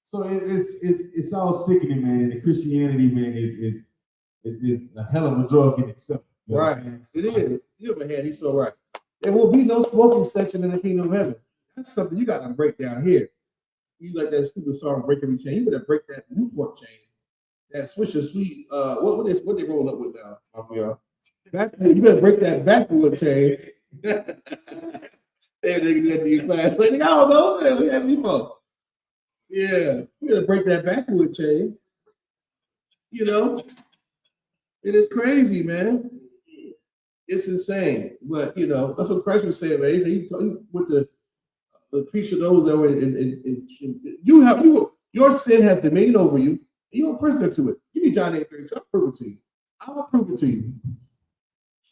So it's all sickening, man. And Christianity, man, is a hell of a drug in itself. Right. It is. You're my hand. You're so right. There will be no smoking section in the kingdom of heaven. That's something you got to break down here. You like that stupid song, "Break Every Chain." You better break that Newport chain. That Swisher Sweet. What they rolling up with now? You better break that backwood chain. Hey, nigga, get to your class. Like, I don't know. We have before. Yeah, you gotta break that backwood chain. It is crazy, man. It's insane. But that's what Christ was saying, man. He went to preach to those that were in your sin has dominion over you. You're a prisoner to it. Give me John 8:32. I'll prove it to you. I will prove it to you.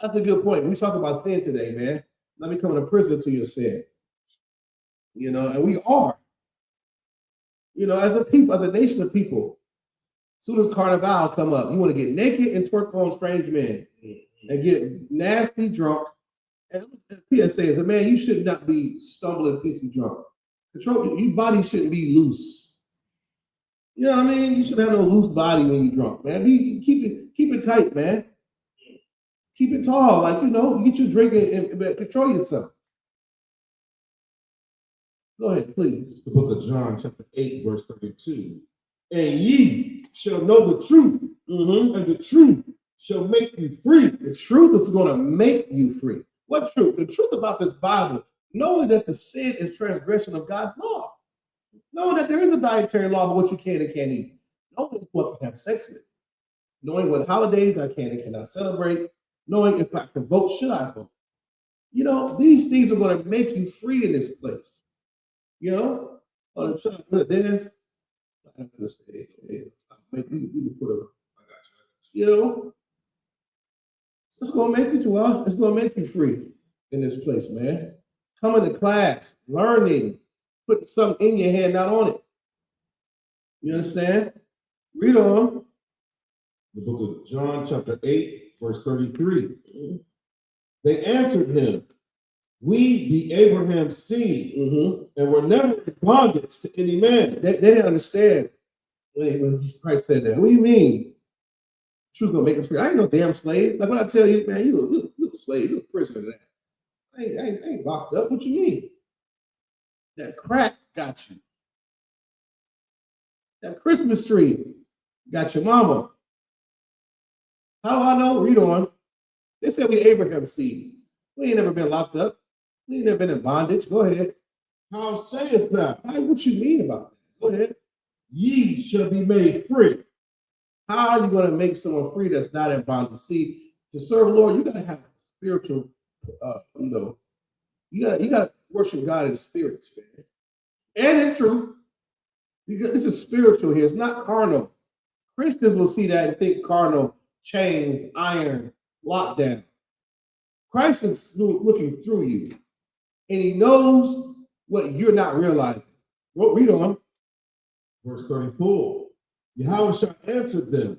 That's a good point. We talk about sin today, man. Not becoming a prisoner to your sin. And we are. As a people, as a nation of people, as soon as Carnival come up, you want to get naked and twerk on strange men and get nasty drunk. And PSA is, man, you should not be stumbling pissy drunk. Your body shouldn't be loose. You know what I mean? You shouldn't have no loose body when you're drunk, man. Keep it tight, man. Keep it tall, you get your drink and control yourself. Go ahead, please. The book of John, chapter 8, verse 32. And ye shall know the truth, and the truth shall make you free. The truth is going to make you free. What truth? The truth about this Bible, knowing that the sin is transgression of God's law. Knowing that there is a dietary law about what you can and can't eat. Knowing what to have sex with. Knowing what holidays I can and cannot celebrate. Knowing if I can vote, should I vote? These things are going to make you free in this place. It's going to make it's going to make you free in this place, man. Coming to class, learning, putting something in your hand, not on it. You understand? Read on. The book of John, chapter 8, verse 33. They answered him, we be Abraham's seed, and were never in bondage to any man. They didn't understand when Christ said that. What do you mean? Truth gonna make us free. I ain't no damn slave. Like when I tell you, man, you a slave, you a prisoner of that. I ain't locked up. What you mean? That crack got you. That Christmas tree got your mama. How do I know? Read on. They said we Abraham's seed. We ain't never been locked up. We ain't never been in bondage. Go ahead. How sayest thou? What you mean about that? Go ahead. Ye shall be made free. How are you going to make someone free that's not in bondage? See, to serve the Lord, you got to have spiritual, you got to worship God in spirit, man, and in truth. This is spiritual here. It's not carnal. Christians will see that and think carnal, chains, iron, lockdown. Christ is looking through you, and he knows what you're not realizing. Well, read on. Verse 34. YAHANNA answered them,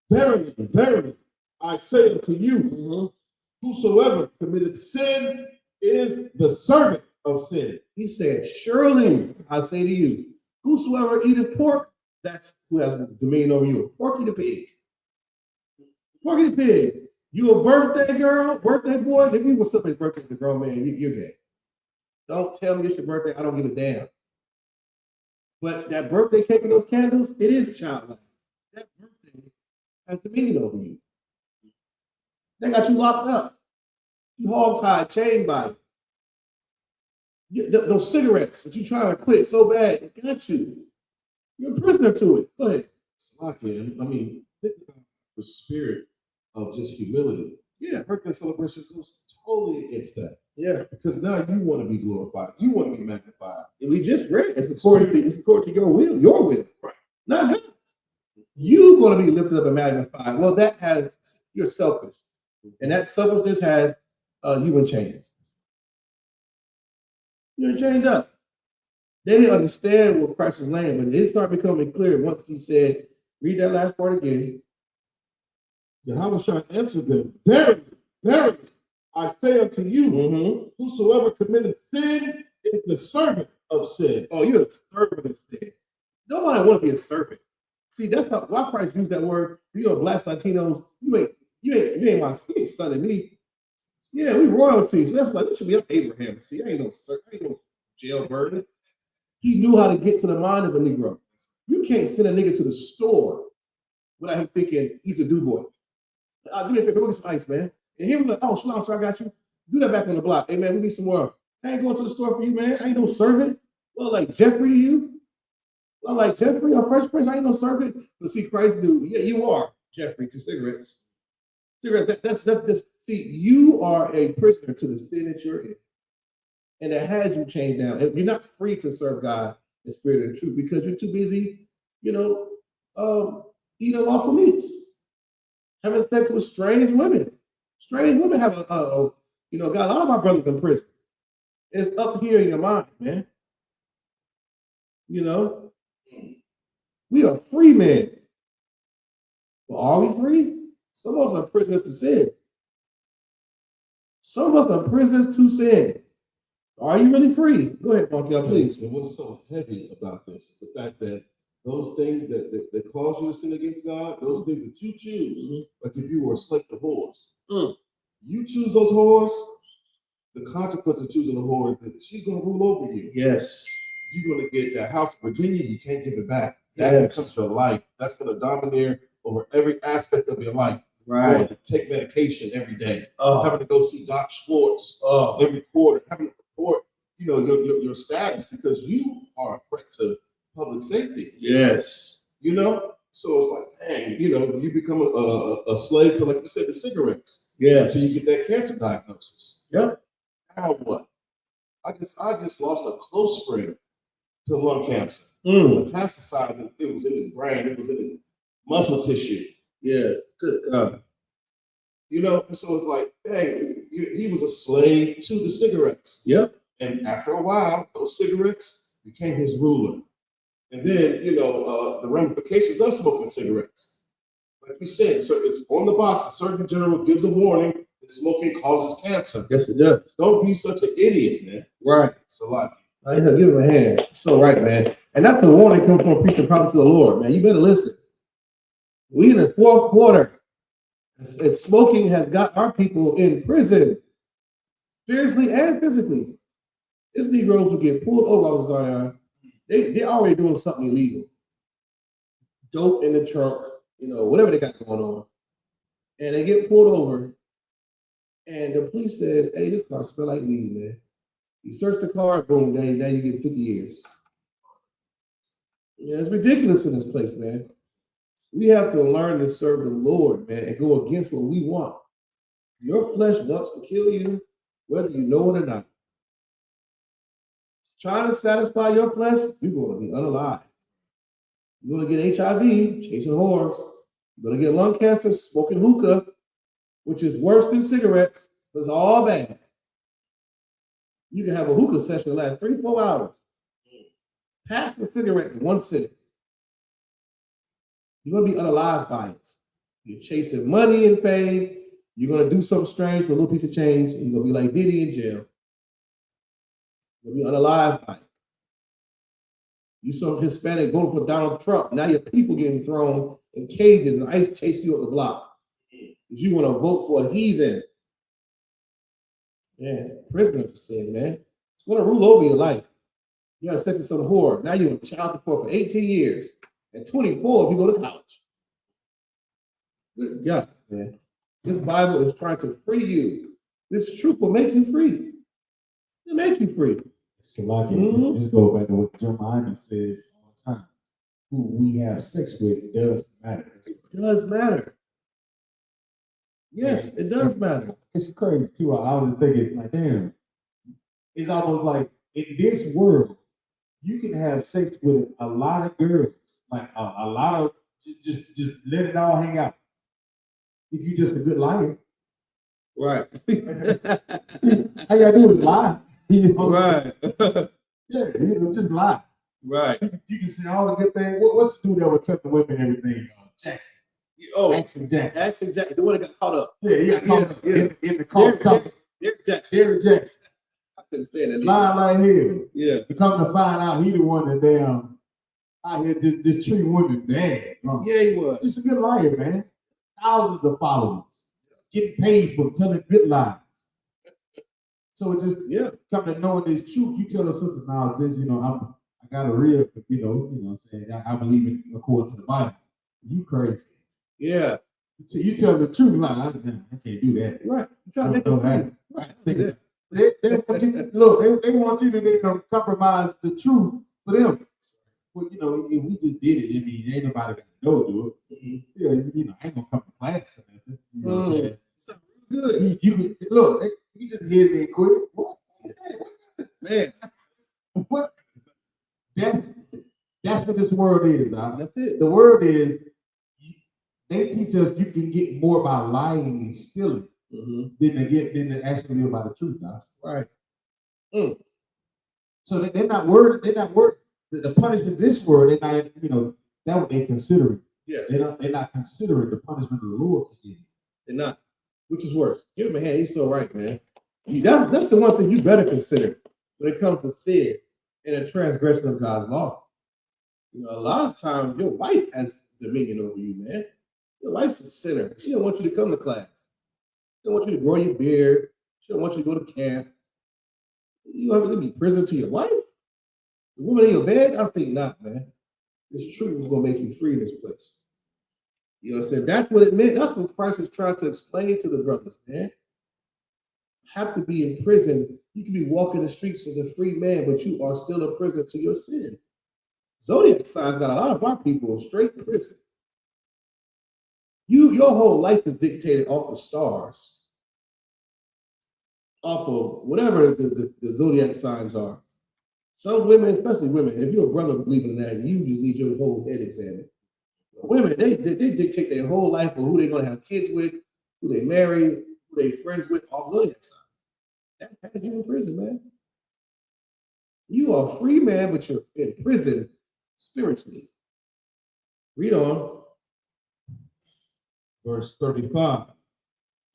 verily, verily, I say unto you, whosoever committeth sin is the servant of sin. He said, surely I say to you, whosoever eateth pork, that's who has dominion over you. Porky the pig. Porky the pig. You a birthday girl, birthday boy? If you was somebody's birthday as a grown man, you're gay. Don't tell me it's your birthday. I don't give a damn. But that birthday cake and those candles, it is childlike. That birthday has dominion over you. They got you locked up. You hog-tied, chained by it. Those cigarettes that you're trying to quit so bad, it got you. You're a prisoner to it. Go ahead. I mean, think about the spirit of just humility. Yeah, birthday celebration goes totally against that. Yeah, because now you want to be glorified. You want to be magnified. We just read it's according to your will, right? Not God. You're going to be lifted up and magnified. Well, you're selfish, and that selfishness has you in chains. You're chained up. They didn't understand what Christ was laying, but it started becoming clear once he said, read that last part again. YAHANNA answered them, verily, verily, I say unto you, whosoever committeth sin is the servant of sin. Oh, you're a servant of sin. Nobody want to be a servant. See, that's not why Christ used that word. Blacks, Latinos, you ain't my son and me. Yeah, we royalty. So that's why this should be up Abraham. See, I ain't no jailbird. He knew how to get to the mind of a Negro. You can't send a nigga to the store without him thinking he's a do-boy. Give me a favor, go get some ice, man. And he was like, oh, Shalom, sir, I got you. Do that back on the block. Hey, man, we need some more. I ain't going to the store for you, man. I ain't no servant. Well, like Jeffrey to you? Well, like Jeffrey or Fresh Prince, I ain't no servant. But see, Christ knew, yeah, you are Jeffrey to cigarettes. Cigarettes, that's see, you are a prisoner to the sin that you're in. And it has you chained down. You're not free to serve God in spirit and truth because you're too busy, eating lawful meats, having sex with strange women. Strange women have got a lot of our brothers in prison. It's up here in your mind, man. We are free men. Well, are we free? Some of us are prisoners to sin. Some of us are prisoners to sin. Are you really free? Go ahead, Monkey, please. And what's so heavy about this is the fact that those things that cause you to sin against God, those things that you choose, like if you were a slave to whores, you choose those whores, the consequence of choosing the whore is that she's going to rule over you. Yes. You're going to get that house in Virginia, you can't give it back. That becomes your life. That's going to domineer over every aspect of your life. Right. Going to take medication every day, having to go see Doc Schwartz every quarter, having to report, your status because you are a threat to public safety. Yes. So it's like, dang, you become a slave to, like you said, the cigarettes. Yeah. Until you get that cancer diagnosis. Yep. Now what? I just lost a close friend to lung cancer. Metastasized. It was in his brain. It was in his muscle tissue. Yeah. Good God. And so it's like, dang, he was a slave to the cigarettes. Yep. And after a while, those cigarettes became his ruler. And then, the ramifications of smoking cigarettes. Like you said, so it's on the box, the Surgeon General gives a warning that smoking causes cancer. Yes, it does. Don't be such an idiot, man. Right. It's a lot. I give him a hand. So right, man. And that's a warning coming from a priest and prophet to the Lord, man. You better listen. We in the fourth quarter. And smoking has got our people in prison, spiritually and physically. These Negroes will get pulled over, Zion. They're already doing something illegal. Dope in the trunk, whatever they got going on. and they get pulled over, and the police says, "Hey, this car smell like weed, man." You search the car, boom, now you get 50 years. Yeah, it's ridiculous in this place, man. We have to learn to serve the Lord, man, and go against what we want. Your flesh wants to kill you, whether you know it or not. Trying to satisfy your flesh, you're going to be unalive. You're going to get HIV, chasing whores. You're going to get lung cancer, smoking hookah, which is worse than cigarettes. It's all bad. You can have a hookah session that lasts 3-4 hours. Pass the cigarette in one sitting. You're going to be unalive by it. You're chasing money and fame. You're going to do something strange for a little piece of change, and you're going to be like Diddy in jail. You'll be unalive by it. You saw Hispanic voting for Donald Trump. Now your people getting thrown in cages and ICE chase you up the block. Because you want to vote for a heathen. Man, prisoner for sin, man. It's going to rule over your life. You got to set yourself to whore. Now you're in child support for 18 years. And 24 if you go to college. Good God, man. This Bible is trying to free you. This truth will make you free. It'll make you free. So like just go back to what Jeremiah says all the time. Who we have sex with does matter. It does matter. Yes, it does matter. It's crazy too. I was thinking, like, damn, it's almost like in this world, you can have sex with a lot of girls, like a lot of just let it all hang out. If you're just a good liar, right? All you gotta do is lie. You know, right? Yeah, just lie. Right. You can say all the good things. What's the dude that would tell the women everything? Jackson. Oh, Jackson. The one that got caught up. Yeah, he got caught up in the car talking. Derrick Jackson. Derrick Jackson. I couldn't stand that. Lying like hell. Yeah. To come to find out, he the one that damn out here just treating women bad. Bro. Yeah, he was. Just a good liar, man. Thousands of followers. Getting paid for telling good lies. So it just come to knowing this truth. You tell the sisters now, this, I got a real, what I'm saying, I believe in according to the Bible. You crazy. Yeah. So you tell the truth, like, I can't do that. Right. You try to make them happy. Right. They want you, look, they want you to compromise the truth for them. Well, if we just did it, I mean, ain't nobody gonna know do it. Mm-hmm. Yeah, I ain't gonna come to class or nothing. You know what I'm saying? Good. You look, you just hit me and quit. What? Man. What? That's what this world is, dog. That's it. The world is, they teach us you can get more by lying and stealing than to actually live by the truth, dog. Right. So they're not worried. They're not worried. The punishment this world, they're not, that's what they consider it. Yeah. They're not considering the punishment of the Lord. They're not. Which is worse? Give him a hand. He's so right, man. That's the one thing you better consider when it comes to sin and a transgression of God's law. A lot of times your wife has dominion over you, man. Your wife's a sinner. She don't want you to come to class. She don't want you to grow your beard. She don't want you to go to camp. You have to be prison to your wife? The woman in your bed? I think not, man. This truth is going to make you free in this place. You know what I'm saying? That's what it meant. That's what Christ was trying to explain to the brothers, man. Have to be in prison. You can be walking the streets as a free man, but you are still a prisoner to your sin. Zodiac signs got a lot of our people in straight prison. Your whole life is dictated off the stars, off of whatever the zodiac signs are. Some women, especially women, if you're a brother believing in that, you just need your whole head examined. Women, they dictate their whole life of who they're going to have kids with, who they marry, who they friends with, all zodiac signs. That has you in prison, man. You are a free man, but you're in prison spiritually. Read on. Verse 35.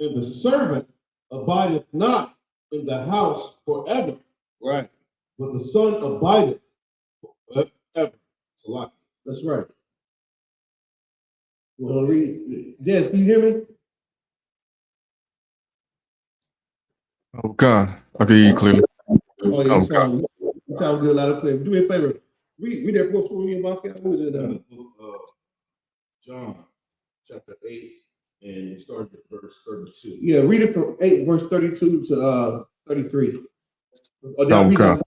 And the servant abideth not in the house forever. Right. But the son abideth forever. It's a lot. That's right. You want to read? Des, can you hear me? Oh, God. I can hear you clearly. Oh, yeah, you sound good, loud and clear. Do me a favor. Read that for me about that. Who is it? John, chapter 8 And you start at verse 32. Yeah, read it from 8, verse 32 to 33. Okay.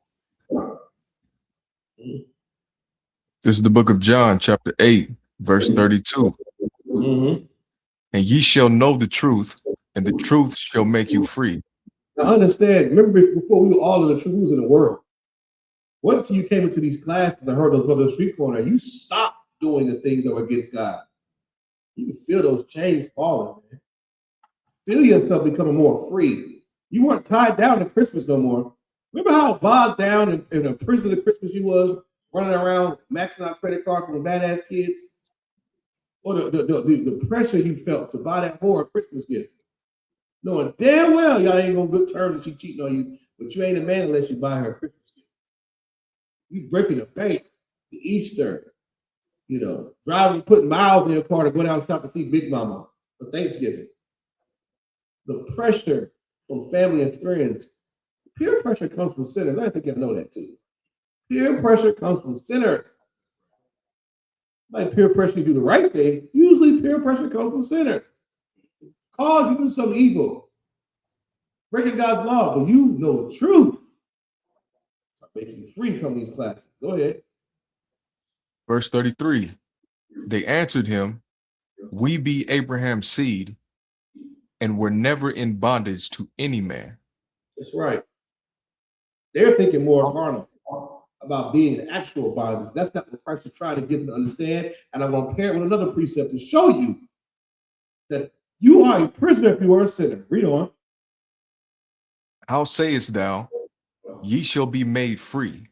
This is the book of John, chapter 8, verse 32. Mm-hmm. And ye shall know the truth, and the truth shall make you free. Now understand, remember before we were all in the truth, we was in the world. Once you came into these classes and heard those brothers street corner, you stopped doing the things that were against God. You can feel those chains falling, man. Feel yourself becoming more free. You weren't tied down to Christmas no more. Remember how bogged down in a prison of Christmas you was, running around maxing out credit cards from the badass kids? Or the pressure you felt to buy that whore a Christmas gift. Knowing damn well y'all ain't on good terms and she cheating on you, but you ain't a man unless you buy her a Christmas gift. You breaking the bank, the Easter, you know, driving, putting miles in your car to go down south to see Big Mama for Thanksgiving. The pressure from family and friends. Peer pressure comes from sinners. I think y'all know that too. Peer pressure comes from sinners. Like peer pressure to do the right thing. Usually peer pressure comes from sinners. Cause you do something evil. Breaking God's law, but you know the truth. So making you free from these classes. Go ahead. Verse 33. They answered him, we be Abraham's seed, and were never in bondage to any man. That's right. They're thinking more carnal about being an actual bondage. That's not what Christ is trying to get them to understand. And I'm going to pair it with another precept to show you that you are a prisoner if you are a sinner. Read on. How sayest thou, ye shall be made free?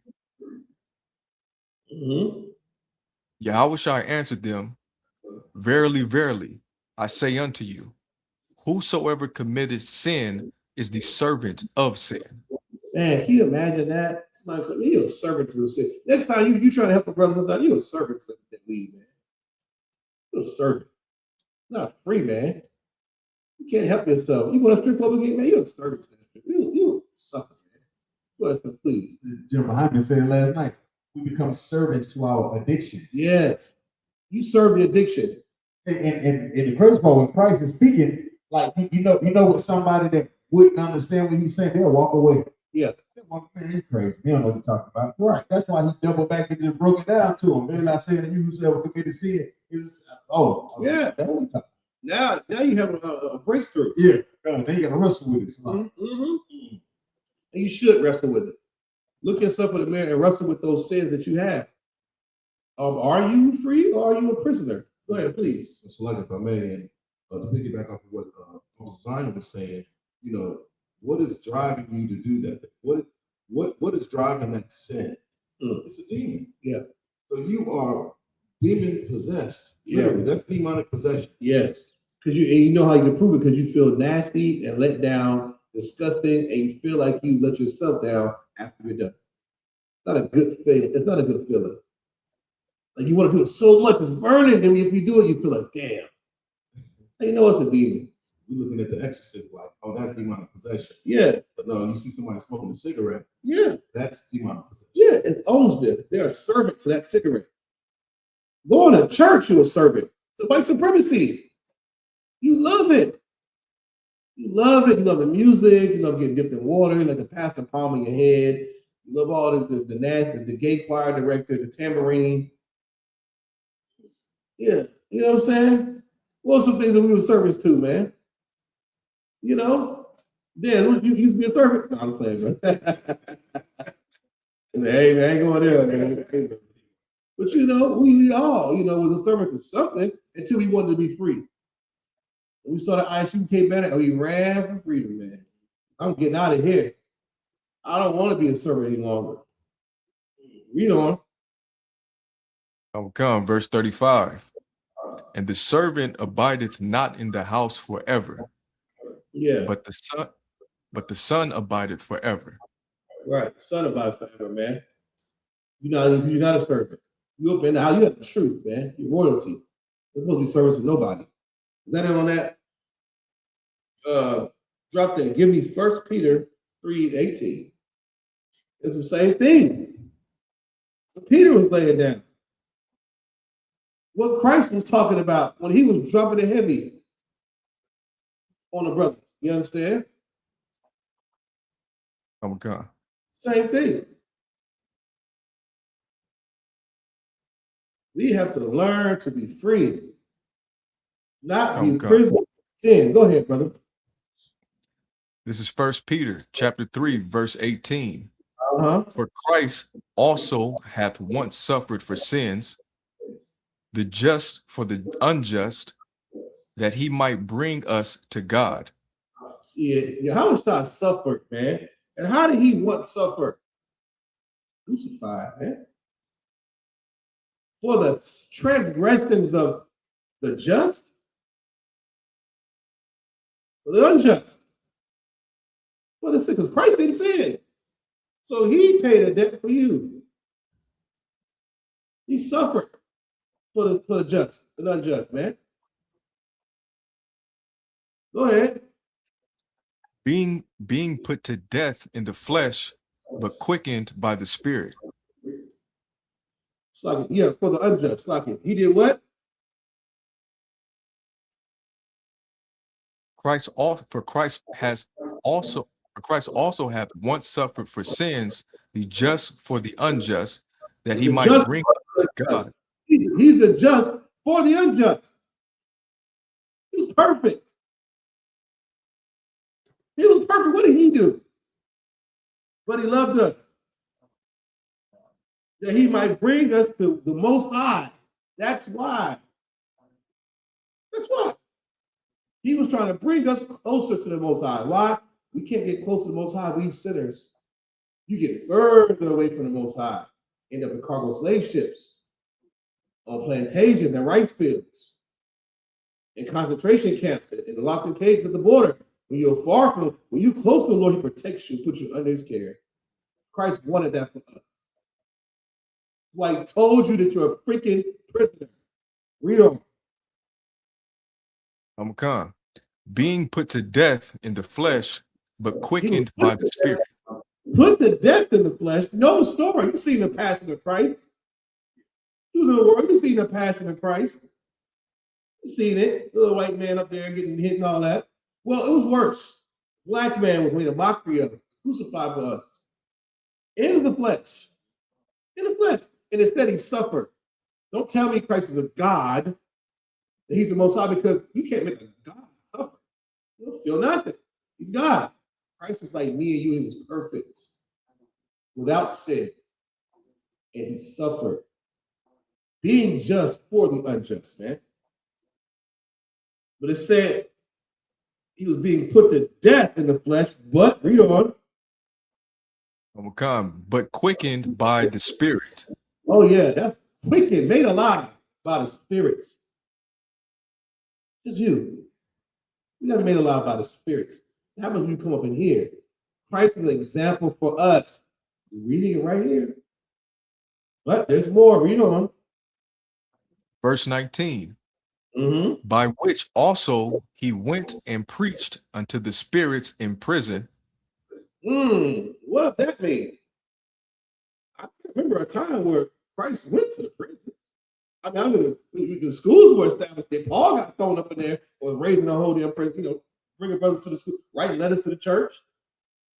Mm-hmm. Yahushua answered them, verily, verily, I say unto you, whosoever committeth sin is the servant of sin. Man, can you imagine that? You're a servant to the sin. Next time you trying to help a brother, you're a servant to that weed, man. You're a servant. Not free, man. You can't help yourself. You go to strip club again, man, you're a servant to that. You sucker, man. Go ahead, please. Jim Muhammad said last night, we become servants to our addiction. Yes. You serve the addiction. And the crazy part, when Christ is speaking, like you know what somebody that wouldn't understand what he's saying, they'll walk away. Yeah. Man, he's crazy. They don't know what you're talking about. Right. That's why he doubled back and just broke it down to him. They're not saying that you whosoever committed sin is yeah. That's what we talking about. Now you have a breakthrough. Yeah. Then you gotta wrestle with it. Mm-hmm. And you should wrestle with it. Look yourself in the mirror and wrestle with those sins that you have. Are you free or are you a prisoner? Go ahead, please. So like if I may, and to piggyback off of what Zion was saying, you know, what is driving you to do that? What is driving that sin? It's a demon. Yeah. So you are demon possessed. Yeah. Literally, that's demonic possession. Yes. Because you know how you can prove it, because you feel nasty and let down, disgusting, and you feel like you let yourself down after you're done. It's not a good feeling. It's not a good feeling. Like you want to do it so much, it's burning. Then if you do it, you feel like, damn. You know it's a demon. We're looking at the exorcist like, oh, that's demonic possession. Yeah. But no, you see somebody smoking a cigarette. Yeah. That's demonic possession. Yeah, it owns them. They're a servant to that cigarette. Going to church, you're a servant to white supremacy. You love it. You love it. You love the music. You love getting dipped in water. You love the pastor palm in your head. You love all the nasty, the gay choir director, the tambourine. Yeah, you know what I'm saying? What are some things that we were servants to, man? You know? Dan, you used to be a servant? No, I'm playing, man. Hey, man, I ain't going there, man. But you know, we all, was a servant to something until we wanted to be free. When we saw the I.S.U.P.K banner, we ran for freedom, man. I'm getting out of here. I don't want to be a servant any longer. Read on. Come, verse 35. And the servant abideth not in the house forever. Yeah. But the son abideth forever. Right. The son abideth forever, man. You're not a servant. You up in the house, you have the truth, man. You're royalty. You're supposed to be servants to nobody. Is that it on that? Drop that. Give me 1 Peter 3:18. It's the same thing. Peter was laying down. What Christ was talking about when he was dropping it heavy. on the brothers. You understand? Oh God. Same thing. We have to learn to be free, not be prisoners of sin. Go ahead, brother. This is 1 Peter chapter 3, verse 18. For Christ also hath once suffered for sins, the just for the unjust, that he might bring us to God. Yeah, Yahawashi suffered, man. And how did he once suffer? Crucified, man. For the transgressions of the just, for the unjust, for the sick, because Christ didn't sin. So he paid a debt for you. He suffered for the just and unjust, man. Go ahead. Being put to death in the flesh, but quickened by the Spirit. Yeah, for the unjust. He did what? Christ also hath once suffered for sins, the just for the unjust, that he might bring us to God. He's the just for the unjust. He was perfect. He was perfect. What did he do? But he loved us. That he might bring us to the Most High. That's why. That's why. He was trying to bring us closer to the Most High. Why? We can't get closer to the Most High. We sinners. You get further away from the Most High. End up in cargo slave ships, on plantations and rice fields, in concentration camps, in locked in cages at the border. When you're far from him, when you're close to the Lord, he protects you, puts you under his care. Christ wanted that for us. Why he told you that you're a freaking prisoner. Read on. Come. Being put to death in the flesh, but quickened by the Spirit. Put to death in the flesh. Know the story. You've seen the Passion of Christ. You was in the world. You've seen the Passion of Christ. You've seen it. The little white man up there getting hit and all that. Well, it was worse. Black man was made a mockery of it, crucified for us. In the flesh. In the flesh. And instead he suffered. Don't tell me Christ is a God, that he's the Most High, because you can't make a God suffer. You don't feel nothing. He's God. Christ was like me and you. He was perfect, without sin. And he suffered, being just for the unjust, man. But it said he was being put to death in the flesh, but read on. But quickened by the Spirit. Oh yeah, that's quickened, made alive by the Spirit. It's you. You got to be made alive by the Spirit. How about you come up in here? Christ is an example for us. You're reading it right here. But there's more. Read on. Verse 19. Mm-hmm. By which also he went and preached unto the spirits in prison. What does that mean? I can't remember a time where Christ went to the prison. I mean, the schools were established. Paul got thrown up in there, was raising a whole damn prison, bringing brothers to the school, writing letters to the church.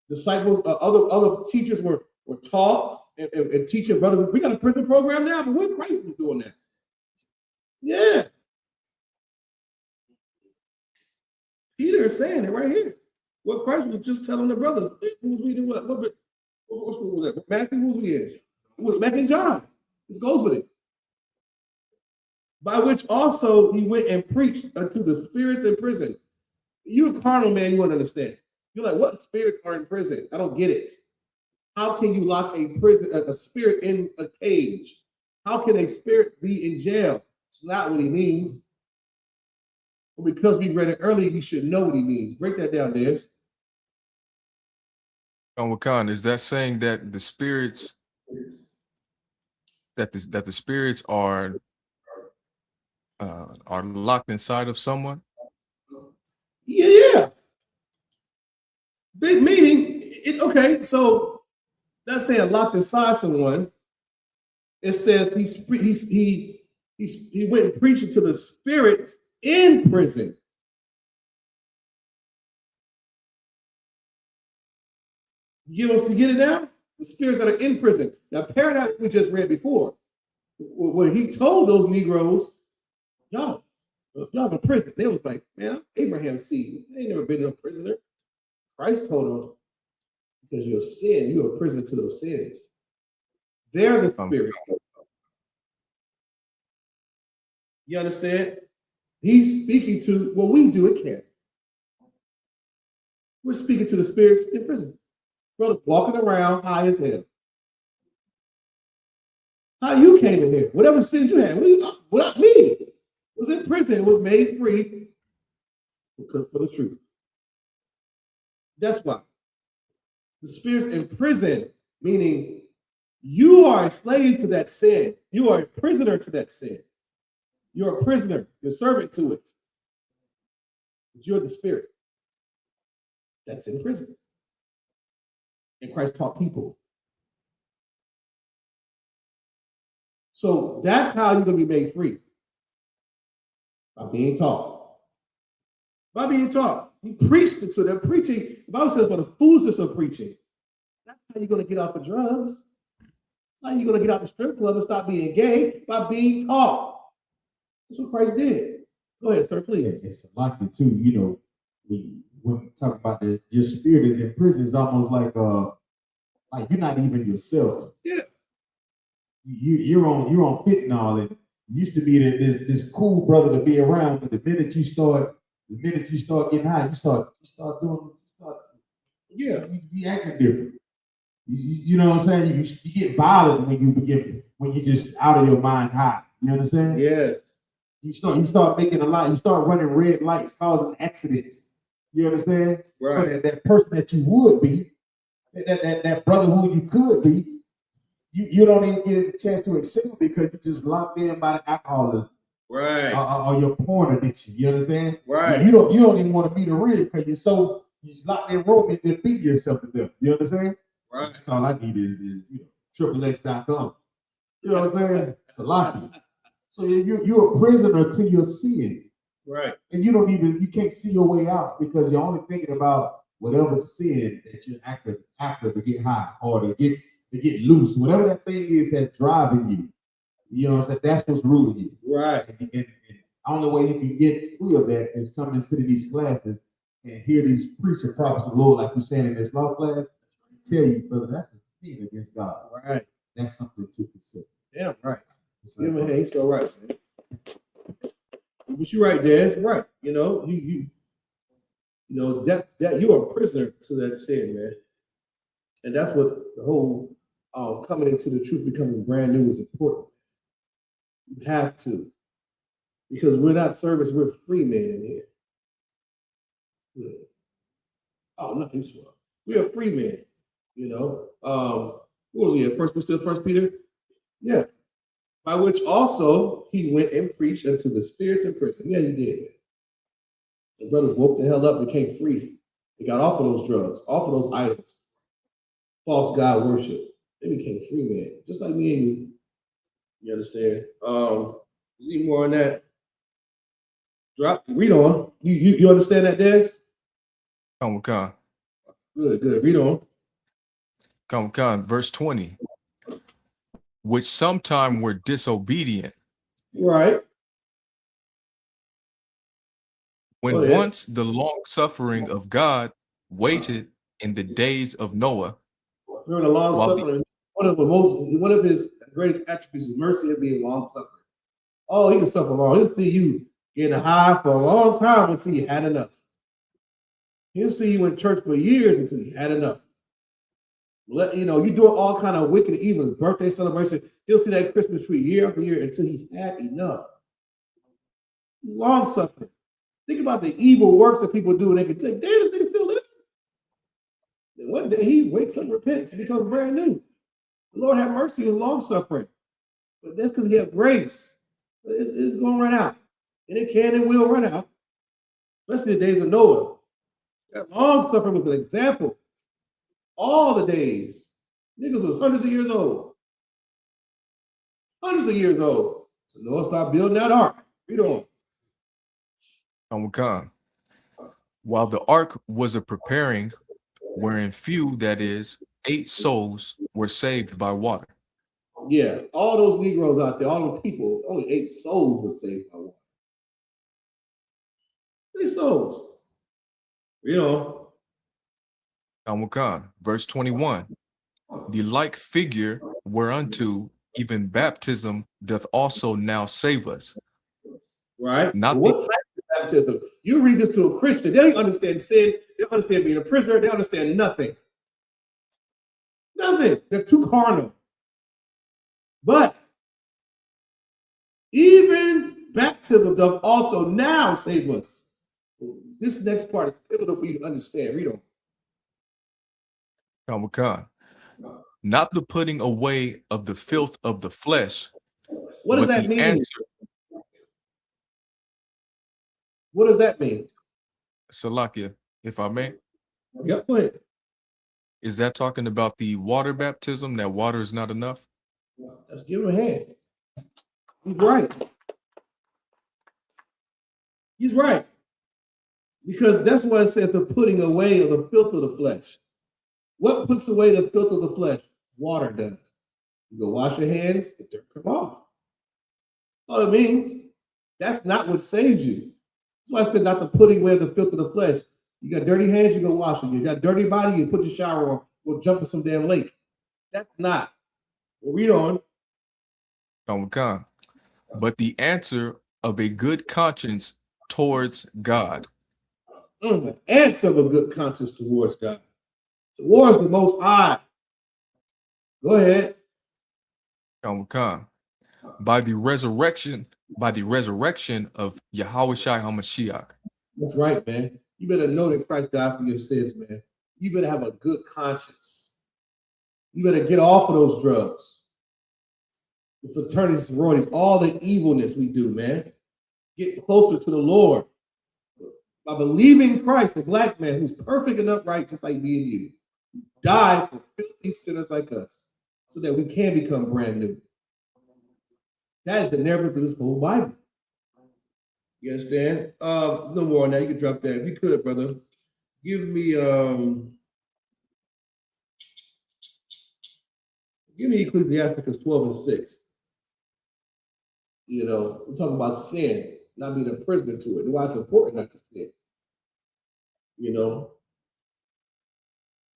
Disciples, other teachers were taught and teaching brothers. We got a prison program now, but when Christ was doing that? Yeah. Peter is saying it right here. What Christ was just telling the brothers. Who was reading what? What school was that? Matthew, who was we in? It was Matthew and John. This goes with it. By which also he went and preached unto the spirits in prison. You a carnal man, you wouldn't understand. You're like, what spirits are in prison? I don't get it. How can you lock a spirit in a cage? How can a spirit be in jail? It's not what he means. But because we read it earlier, you should know what he means. Break that down, Des. Wakan, is that saying that the spirits that the spirits are locked inside of someone? Yeah. Meaning, okay, so that's saying locked inside someone. It says he went and preached to the spirits in prison. You don't see, get it now? The spirits that are in prison. Now, paradox we just read before, where he told those Negroes, y'all in prison. They was like, man, Abraham's seed. They ain't never been a prisoner. Christ told them, because your sin, you're a prisoner to those sins. They're the spirit. You understand? He's speaking to what we do at camp. We're speaking to the spirits in prison. Brothers walking around high as hell. How you came in here? Whatever sins you had, what me was in prison, was made free for the truth. That's why. The spirits in prison, meaning you are a slave to that sin. You are a prisoner to that sin. You're a prisoner. You're a servant to it. But you're the spirit that's in prison. And Christ taught people. So that's how you're going to be made free. By being taught. By being taught. He preached it to them. Preaching, the Bible says, for the foolishness of preaching. That's how you're going to get off of drugs. That's how you're going to get out the strip club and stop being gay, by being taught. That's what Christ did. Go ahead, sir, please. It's a lot too, you know, when we talk about this, your spirit is in prison. It's almost like you're not even yourself. Yeah. You're on fentanyl. And used to be this cool brother to be around, but the minute you start getting high, you start you acting different. You know what I'm saying? You get violent when you just out of your mind high. You understand? Yes. You start making a lot. You start running red lights, causing accidents. You understand? Right. So that person that you would be, that brother who you could be, you don't even get a chance to excel because you're just locked in by the alcoholism. Right. Or your porn addiction. You understand? Right. You don't even want to be the real because you're locked in room and just beat yourself to death. You understand? Right. That's all I need is XXX.com. You know what I'm saying? It's a lot. So you're a prisoner to your sin. Right. And you can't see your way out because you're only thinking about whatever sin that you're after to get high or to get loose. Whatever that thing is that's driving you. You know what I'm saying? That's what's ruling you. Right. And the only way you can get free of that is come and sit in these classes and hear these priests and prophets of the Lord, like you're saying in this law class, tell you, brother, that's a sin against God. Right. That's something to consider. Yeah, right. Yeah, man, he's so right, man. But you're right, Dad. It's right. You know, you know that you are a prisoner to that sin, man. And that's what the whole coming into the truth, becoming brand new is important. You have to, because we're not servants, we're free men in here. Yeah. Oh, nothing small. We're a free man. You know, what was we at? First Peter? Yeah. By which also he went and preached unto the spirits in prison. Yeah, he did, man. The brothers woke the hell up, became free. They got off of those drugs, off of those idols, false God worship. They became free, man. Just like me and you. You understand? See more on that. Read on. You understand that, Des? Come. Good. Read on. Come. Verse 20. Which sometime were disobedient. Right. When once the long suffering of God waited in the days of Noah. Remember the long suffering. One of his greatest attributes is mercy and being long suffering. Oh, he can suffer long. He'll see you getting high for a long time until you had enough. He'll see you in church for years until you had enough. You doing all kind of wicked evils, birthday celebration. He'll see that Christmas tree year after year until he's had enough. He's long suffering. Think about the evil works that people do, and they can take, damn, this nigga still living. And one day he wakes up, repents, and becomes brand new. The Lord have mercy and long suffering. But that's because he has grace. It's going to run out. And it can and will run out. Especially the days of Noah. That long suffering was an example. All the days. Niggas was hundreds of years old. Hundreds of years old. So Noah started building that ark. Read on. Come. While the ark was a preparing, wherein few, that is, 8 souls, were saved by water. Yeah, all those Negroes out there, all the people, only 8 souls were saved by water. 8 souls. You know. Khan, verse 21. The like figure whereunto even baptism doth also now save us. Right? Not what type of baptism? You read this to a Christian, they don't understand sin, they don't understand being a prisoner, they don't understand nothing. Nothing. They're too carnal. But even baptism doth also now save us. This next part is pivotal for you to understand. Read on. Khan. Not the putting away of the filth of the flesh. What does that mean? What does that mean? Salakia, if I may. Yeah, go ahead. Is that talking about the water baptism, that water is not enough? Let's give him a hand. He's right. He's right. Because that's why it says the putting away of the filth of the flesh. What puts away the filth of the flesh? Water does. You go wash your hands, the dirt come off. All it means. That's not what saves you. That's why I said not the putting away of the filth of the flesh. You got dirty hands, you go wash them. You got dirty body, you put your shower on, go jump in some damn lake. That's not. Well, read on. Khan. But the answer of a good conscience towards God. The answer of a good conscience towards God. Towards the Most High. Go ahead. Khan. By the resurrection of Yahawashi HaMashiach. That's right, man. You better know that Christ died for your sins, man. You better have a good conscience. You better get off of those drugs. The fraternities, sororities, all the evilness we do, man. Get closer to the Lord. By believing Christ, a black man who's perfect and upright, just like me and you, died for filthy sinners like us, so that we can become brand new. That is the narrative through this whole Bible. You understand? No more now. You can drop that. If you could, brother. Give me Ecclesiasticus 12 and 6. You know, we're talking about sin, not being a prisoner to it. Why it's important not to sin. You know,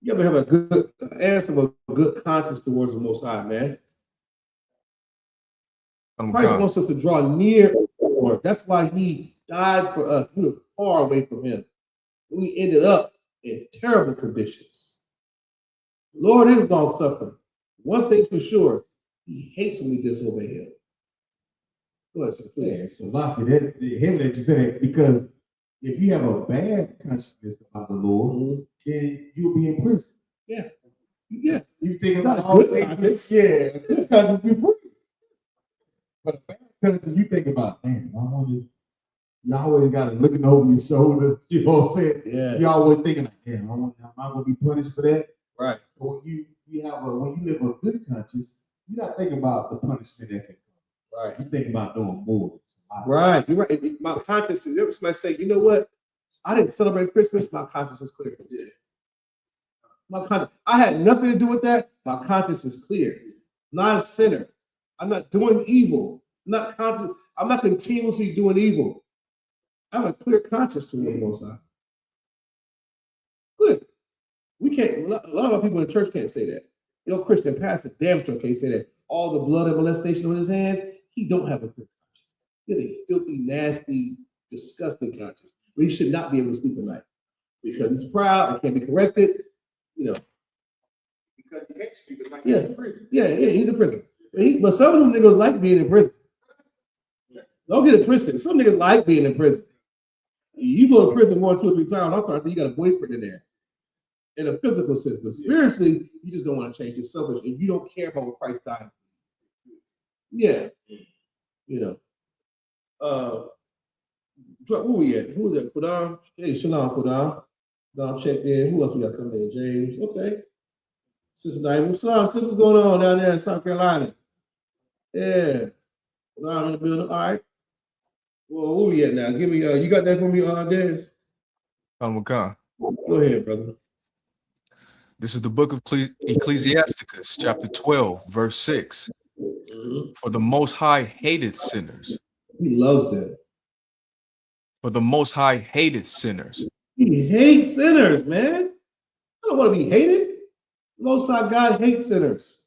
you ever have a good answer of a good conscience towards the Most High, man. Christ wants us to draw near to the Lord. That's why he died for us. We were far away from him. We ended up in terrible conditions. The Lord is long suffering. One thing's for sure, he hates when we disobey him. Go ahead, sir, please. It's a lot. Him that you said, because if you have a bad consciousness about the Lord, then you'll be in prison. Yeah. Yeah. You think about all good conscience. Yeah, a good conscience be free. But a bad conscience, you think about, man, you always got to looking over your shoulder. You know what I'm saying? Yeah. You always thinking, like, damn, am I going to be punished for that? Right. But when you live a good conscience, you're not thinking about the punishment that can come. Right. You think about doing more. Right. You're right. My conscience, if somebody say, you know what? I didn't celebrate Christmas. My conscience is clear. Yeah. My conscience. I had nothing to do with that. My conscience is clear. I'm not a sinner. I'm not doing evil. I'm not continuously doing evil. I have a clear conscience to the Most High. Good. We can't. A lot of our people in the church can't say that. Your Christian pastor damn sure can't say that. All the blood and molestation on his hands, he don't have a clear conscience. He has a filthy, nasty, disgusting conscience. But he should not be able to sleep at night because he's proud and can't be corrected. You know. Because he can't sleep at night. Yeah. He's in prison. Yeah, he's in prison. But some of them niggas like being in prison. Don't get it twisted. Some niggas like being in prison. You go to prison more than 2 or 3 times, I'm sorry, you got a boyfriend in there. In a physical sense, but spiritually, you just don't want to change yourself, and you don't care about what Christ died. Yeah, you know. Where we at? Who was that? Qudan? Hey, Shalom, Qudan. Qudan checked in. Who else we got coming in? James. Okay. Sister Diamond. What's going on down there in South Carolina? Yeah. Qudan in the building. All right. Well, where we at now? Give me. You got that for me, Des? Khan. Go ahead, brother. This is the book of Ecclesiasticus, chapter 12, verse 6. For the Most High hateth sinners. He loves them. For the Most High hateth sinners. He hates sinners, man. I don't want to be hated. Most High God hates sinners.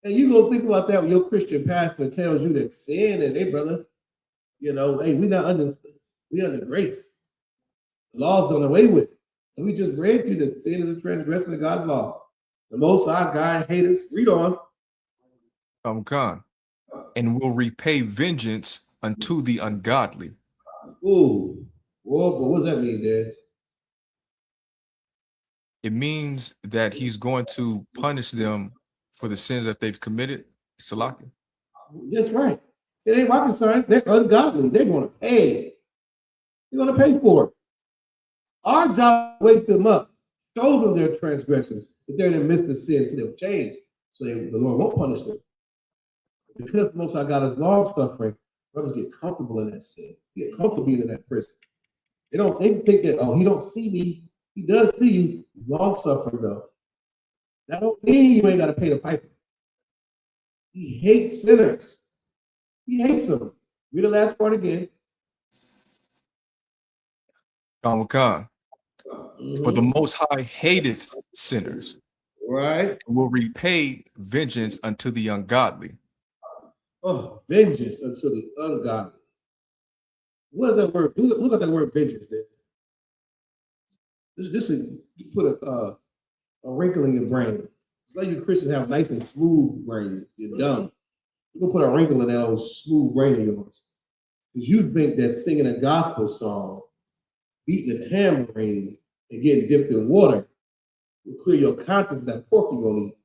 And you go think about that when your Christian pastor tells you that sin and, hey, brother, you know, hey, we under grace. The law's done away with. And we just read through that sin is a transgression of God's law. The Most High God hates us. Read on. Khan, and will repay vengeance unto the ungodly. Ooh. Well, but what does that mean, Dad? It means that he's going to punish them for the sins that they've committed. Salaki. That's right. It ain't rocket science. They're ungodly. They're going to pay. They're going to pay for it. Our job is to wake them up, show them their transgressions, that they're in the midst of sin, so they'll change. So the Lord won't punish them. Because the Most High God is long suffering, brothers get comfortable in that sin. Get comfortable being in that prison. They think that, oh, he don't see me. He does see you. He's long suffering though. That don't mean you ain't got to pay the piper. He hates sinners. He hates them. Read the last part again. Khan. For the Most High hateth sinners. Right. And will repay vengeance unto the ungodly. Oh, vengeance unto the ungodly. What is that word? Look at that word vengeance there. This is you put a wrinkle in your brain. It's like you Christians have nice and smooth brain. You're dumb. You go put a wrinkle in that old smooth brain of yours. Because you think that singing a gospel song, beating a tambourine, and getting dipped in water will clear your conscience of that pork you're going to eat.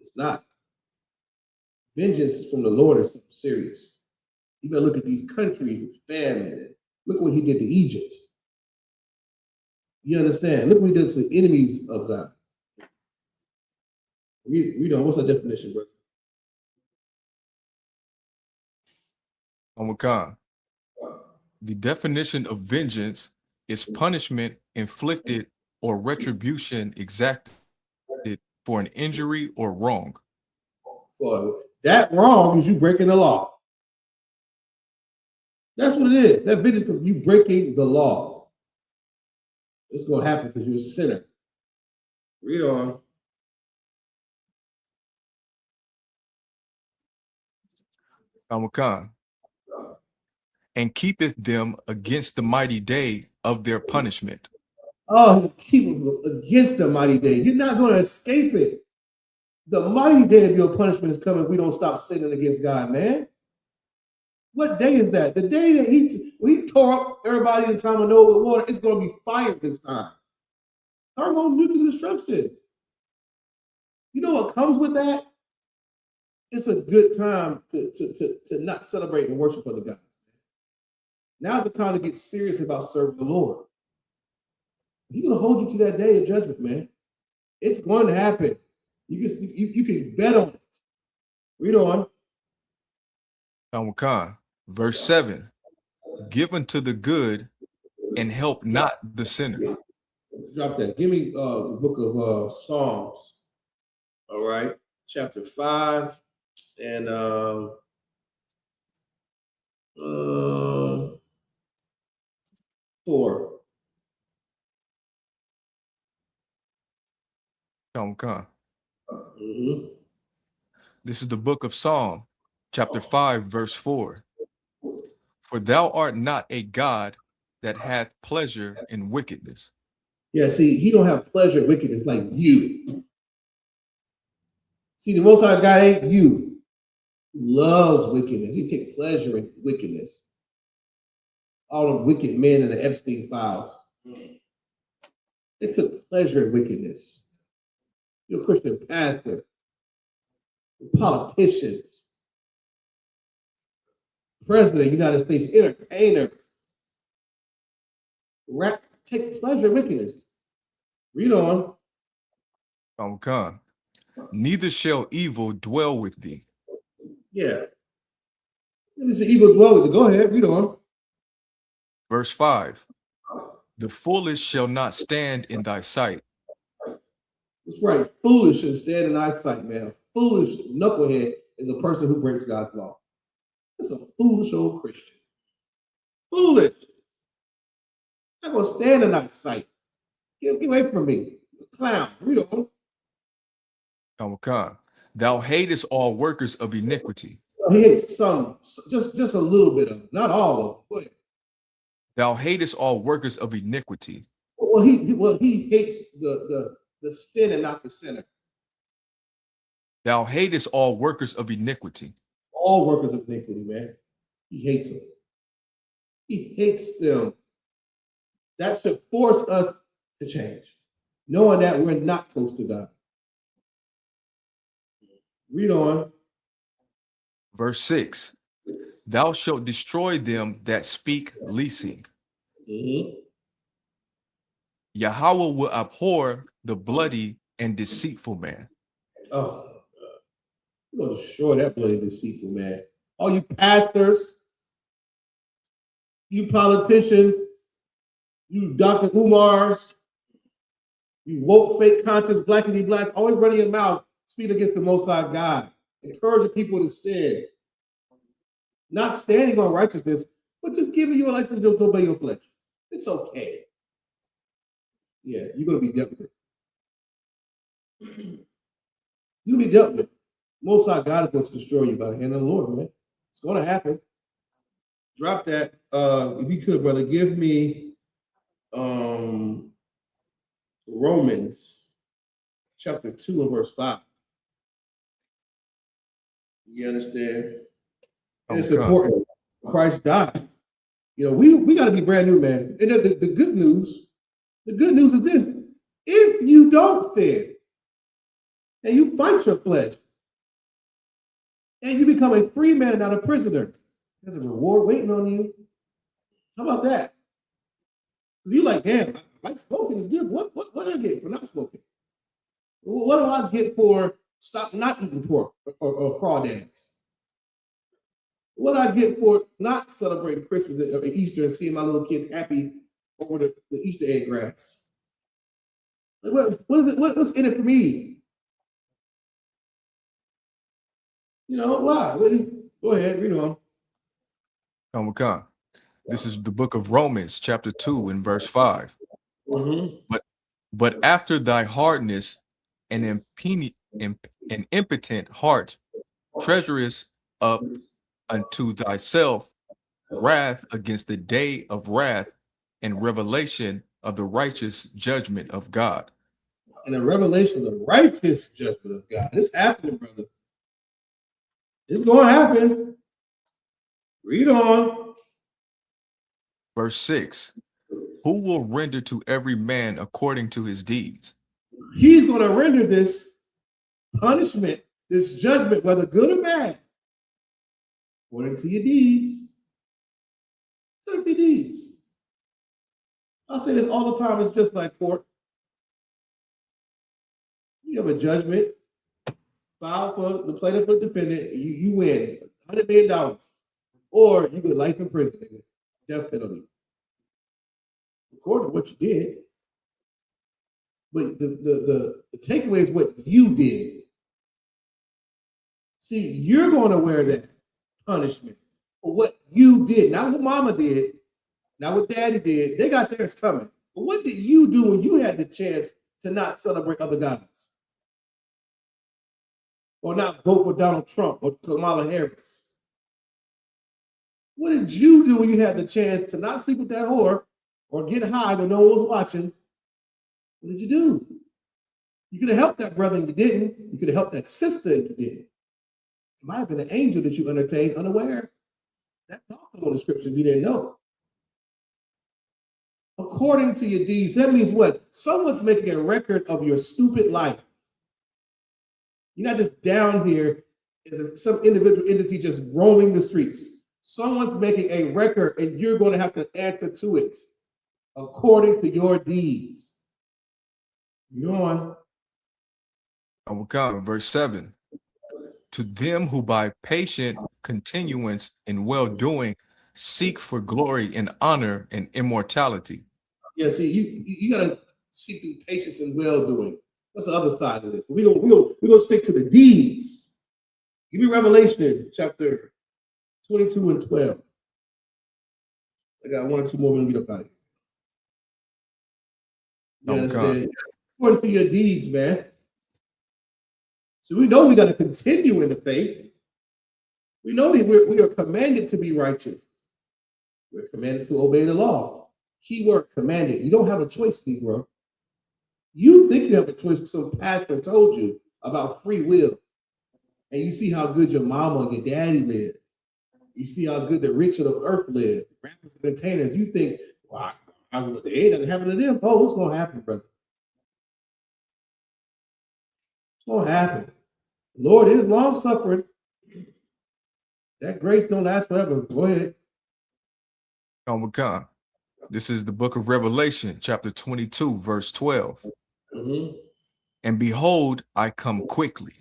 It's not. Vengeance from the Lord is something serious. You better look at these countries with famine. Look what he did to Egypt. You understand? Look what he did to the enemies of God. Read on. What's the definition, brother? Khan. The definition of vengeance is punishment inflicted or retribution exacted for an injury or wrong. For that wrong is you breaking the law. That's what it is. That vengeance is you breaking the law. It's going to happen because you're a sinner. Read on. Khan. And keepeth them against the mighty day of their punishment. Oh, keep them against the mighty day. You're not going to escape it. The mighty day of your punishment is coming if we don't stop sinning against God, man. What day is that? The day that he tore up everybody in the time of Noah with water. It's going to be fire this time. Thermonuclear destruction. You know what comes with that? It's a good time to not celebrate and worship other gods. Now's the time to get serious about serving the Lord. He's going to hold you to that day of judgment, man. It's going to happen. You can bet on it. Read on. Khan. Verse 7. Give unto the good and help not the sinner. Drop that. Give me the book of Psalms. All right. Chapter 5 and 4. Khan. This is the book of Psalm, chapter 5, verse 4. For thou art not a God that hath pleasure in wickedness. Yeah, see, he don't have pleasure in wickedness like you. See, the Most High God ain't you. He loves wickedness. He take pleasure in wickedness. All the wicked men in the Epstein files. They took pleasure in wickedness. You're a Christian pastor, politicians, president of the United States, entertainer, take pleasure in wickedness. Read on. Khan. Neither shall evil dwell with thee. Yeah. This is evil dwell with thee. Go ahead, read on. Verse 5. The foolish shall not stand in thy sight, That's right. Foolish and stand in eyesight, man. Foolish knucklehead is a person who breaks God's law. It's a foolish old Christian. Foolish. I'm going to stand in eyesight. Get away from me. Clown. Read on. Come. Thou hatest all workers of iniquity. He hates some, just a little bit of it, not all of them. Go ahead. Thou hatest all workers of iniquity. Well, he hates the sin and not the sinner. Thou hatest all workers of iniquity. All workers of iniquity, man. He hates them. He hates them. That should force us to change, knowing that we're not close to God. Read on. Verse 6. Thou shalt destroy them that speak leasing. Yahweh will abhor the bloody and deceitful man. Oh, we're going to destroy that bloody deceitful man. All you pastors, you politicians, you Dr. Umars, you woke, fake conscious, blackity blacks, always running your mouth, speak against the Most High God, encouraging people to sin, not standing on righteousness, but just giving you a license to obey your flesh. It's okay. Yeah, you're going to be dealt with. You'll be dealt with. Most High God is going to destroy you by the hand of the Lord, man. It's going to happen. Drop that. If you could, brother, give me Romans chapter 2 and verse 5. You understand? And it's important. Christ died. You know, we got to be brand new, man. And the good news is this: if you don't sin and you fight your flesh and you become a free man and not a prisoner, there's a reward waiting on you. How about that? Because you're like, damn, like smoking is good. What do I get for not smoking? What do I get for stop not eating pork or crawdads? What do I get for not celebrating Christmas or Easter and seeing my little kids happy over the Easter egg grass? What is it? What's in it for me? You know, why? Go ahead, read on. Come. This is the book of Romans, chapter 2, and verse 5. But after thy hardness and an impotent heart, treasurest up unto thyself wrath against the day of wrath and revelation of the righteous judgment of God. And the revelation of the righteous judgment of God. It's happening, brother. It's going to happen. Read on. Verse 6. Who will render to every man according to his deeds? He's going to render this punishment, this judgment, whether good or bad, according to your deeds. According to your deeds. I say this all the time. It's just like court. You have a judgment, file for the plaintiff or defendant, you win $100 million, or you get life in prison, death penalty. According to what you did. But the takeaway is what you did. See, you're going to wear that punishment for what you did, not what mama did, not what daddy did. They got theirs coming. But what did you do when you had the chance to not celebrate other gods? Or not vote for Donald Trump or Kamala Harris? What did you do when you had the chance to not sleep with that whore or get high when no one was watching? What did you do? You could have helped that brother and you didn't. You could have helped that sister and you didn't. It might have been an angel that you entertained unaware. That's also in the scripture we didn't know. According to your deeds, that means what? Someone's making a record of your stupid life. You're not just down here as some individual entity just roaming the streets. Someone's making a record and you're going to have to answer to it according to your deeds. You on. I will come. Verse 7. To them who by patient continuance in well-doing seek for glory and honor and immortality. Yeah, see, you got to seek through patience and well-doing. That's the other side of this. We're gonna stick to the deeds. Give me Revelation chapter 22 and 12. I got 1 or 2 more minutes to get up out of here. You understand? According to your deeds, man. So we know we got to continue in the faith. We know we are commanded to be righteous. We're commanded to obey the law. Key word, commanded. You don't have a choice, Negro. You think you have a choice because some pastor told you about free will. And you see how good your mama and your daddy live. You see how good the rich of the earth live. The maintainers, you think, wow, there ain't nothing happening to them. Oh, what's going to happen, brother? What's going to happen? The Lord is long suffering. That grace don't last forever. Go ahead. This is the book of Revelation, chapter 22, verse 12. Mm-hmm. And behold, I come quickly.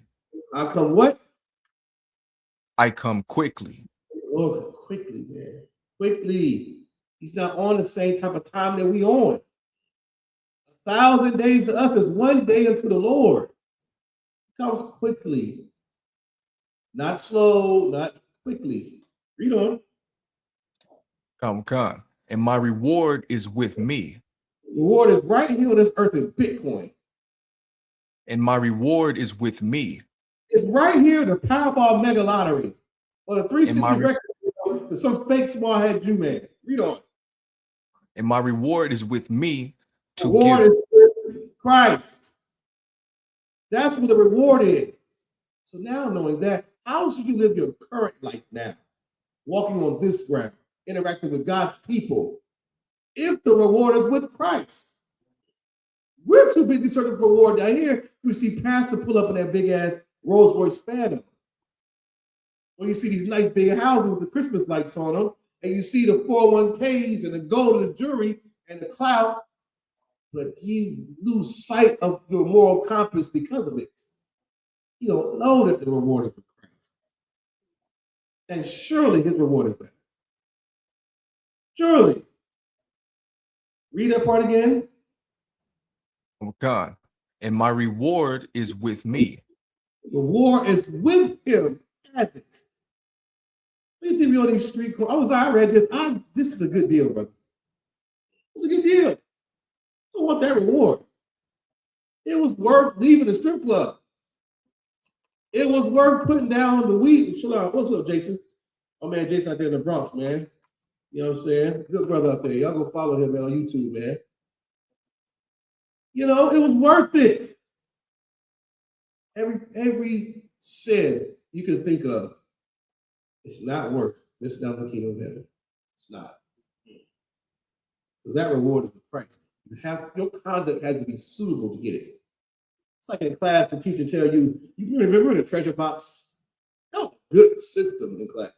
I come what? I come quickly. Lord, quickly, man. Quickly. He's not on the same type of time that we on. 1,000 days to us is 1 day unto the Lord. He comes quickly. Not slow, not quickly. Read on. And my reward is with me. Reward is right here on this earth in Bitcoin. And my reward is with me. It's right here, the Powerball Mega Lottery. Or the 360 record to some fake small head Jew man. Read on. And my reward is with me to reward give. Is with Christ. That's what the reward is. So now knowing that, how should you live your current life now? Walking on this ground, interacting with God's people, if the reward is with Christ. We're too busy searching for reward down here. We see pastor pull up in that big ass Rolls Royce Phantom. Or you see these nice big houses with the Christmas lights on them, and you see the 401ks and the gold of the jewelry and the clout, but you lose sight of your moral compass because of it. You don't know that the reward is with Christ. And surely his reward is better. Surely. Read that part again. Oh God. And my reward is with me. The reward is with him. Has it. Please think me on these street corners. I read this. This is a good deal, brother. It's a good deal. I want that reward. It was worth leaving the strip club. It was worth putting down the weed. Shalom. What's up, Jason? Oh man, Jason out there in the Bronx, man. You know what I'm saying? Good brother out there. Y'all go follow him, man, on YouTube, man. You know, it was worth it. Every sin you can think of, it's not worth missing down the kingdom of heaven. It's not. Because that reward is with Christ. Your conduct has to be suitable to get it. It's like in class, the teacher tell you, you remember the treasure box? That was a good system in class.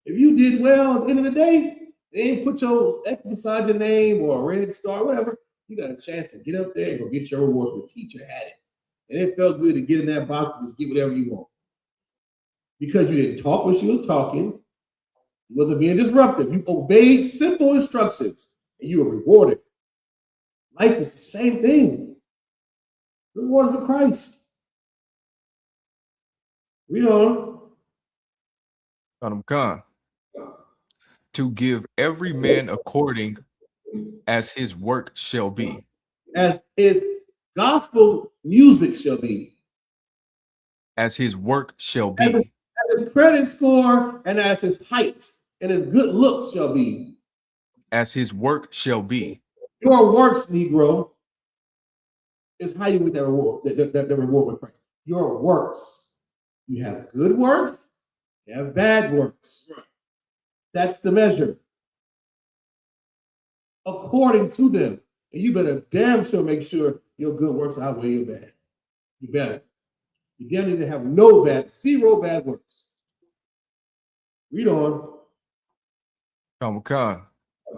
If you did well at the end of the day, they ain't put your X beside your name or a red star, whatever. You got a chance to get up there and go get your reward. The teacher had it. And it felt good to get in that box and just get whatever you want. Because you didn't talk when she was talking. You wasn't being disruptive. You obeyed simple instructions and you were rewarded. Life is the same thing. Reward for Christ. Read on. God. To give every man according as his work shall be. As his gospel music shall be. As his work shall be. As his credit score and as his height and his good looks shall be. As his work shall be. Your works, Negro, is how you get that reward, the reward with Christ. Your works. You have good works, you have bad works. That's the measure. According to them. And you better damn sure make sure your good works outweigh your bad. You better. You damn need to have zero bad works. Read on.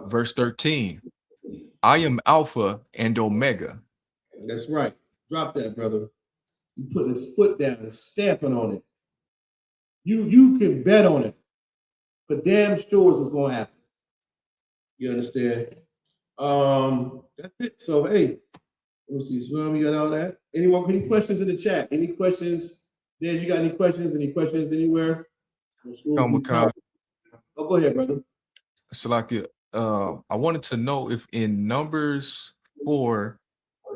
Verse 13. I am Alpha and Omega. That's right. Drop that, brother. You put his foot down and stamping on it. You can bet on it. But damn sure what's going to happen. You understand? That's it. So, hey, Let me see. So we got all that. Any questions in the chat? Any questions? Dad, you got any questions? Any questions anywhere? Kamaka. Oh, go ahead, brother. Salakia, I wanted to know if in Numbers 4,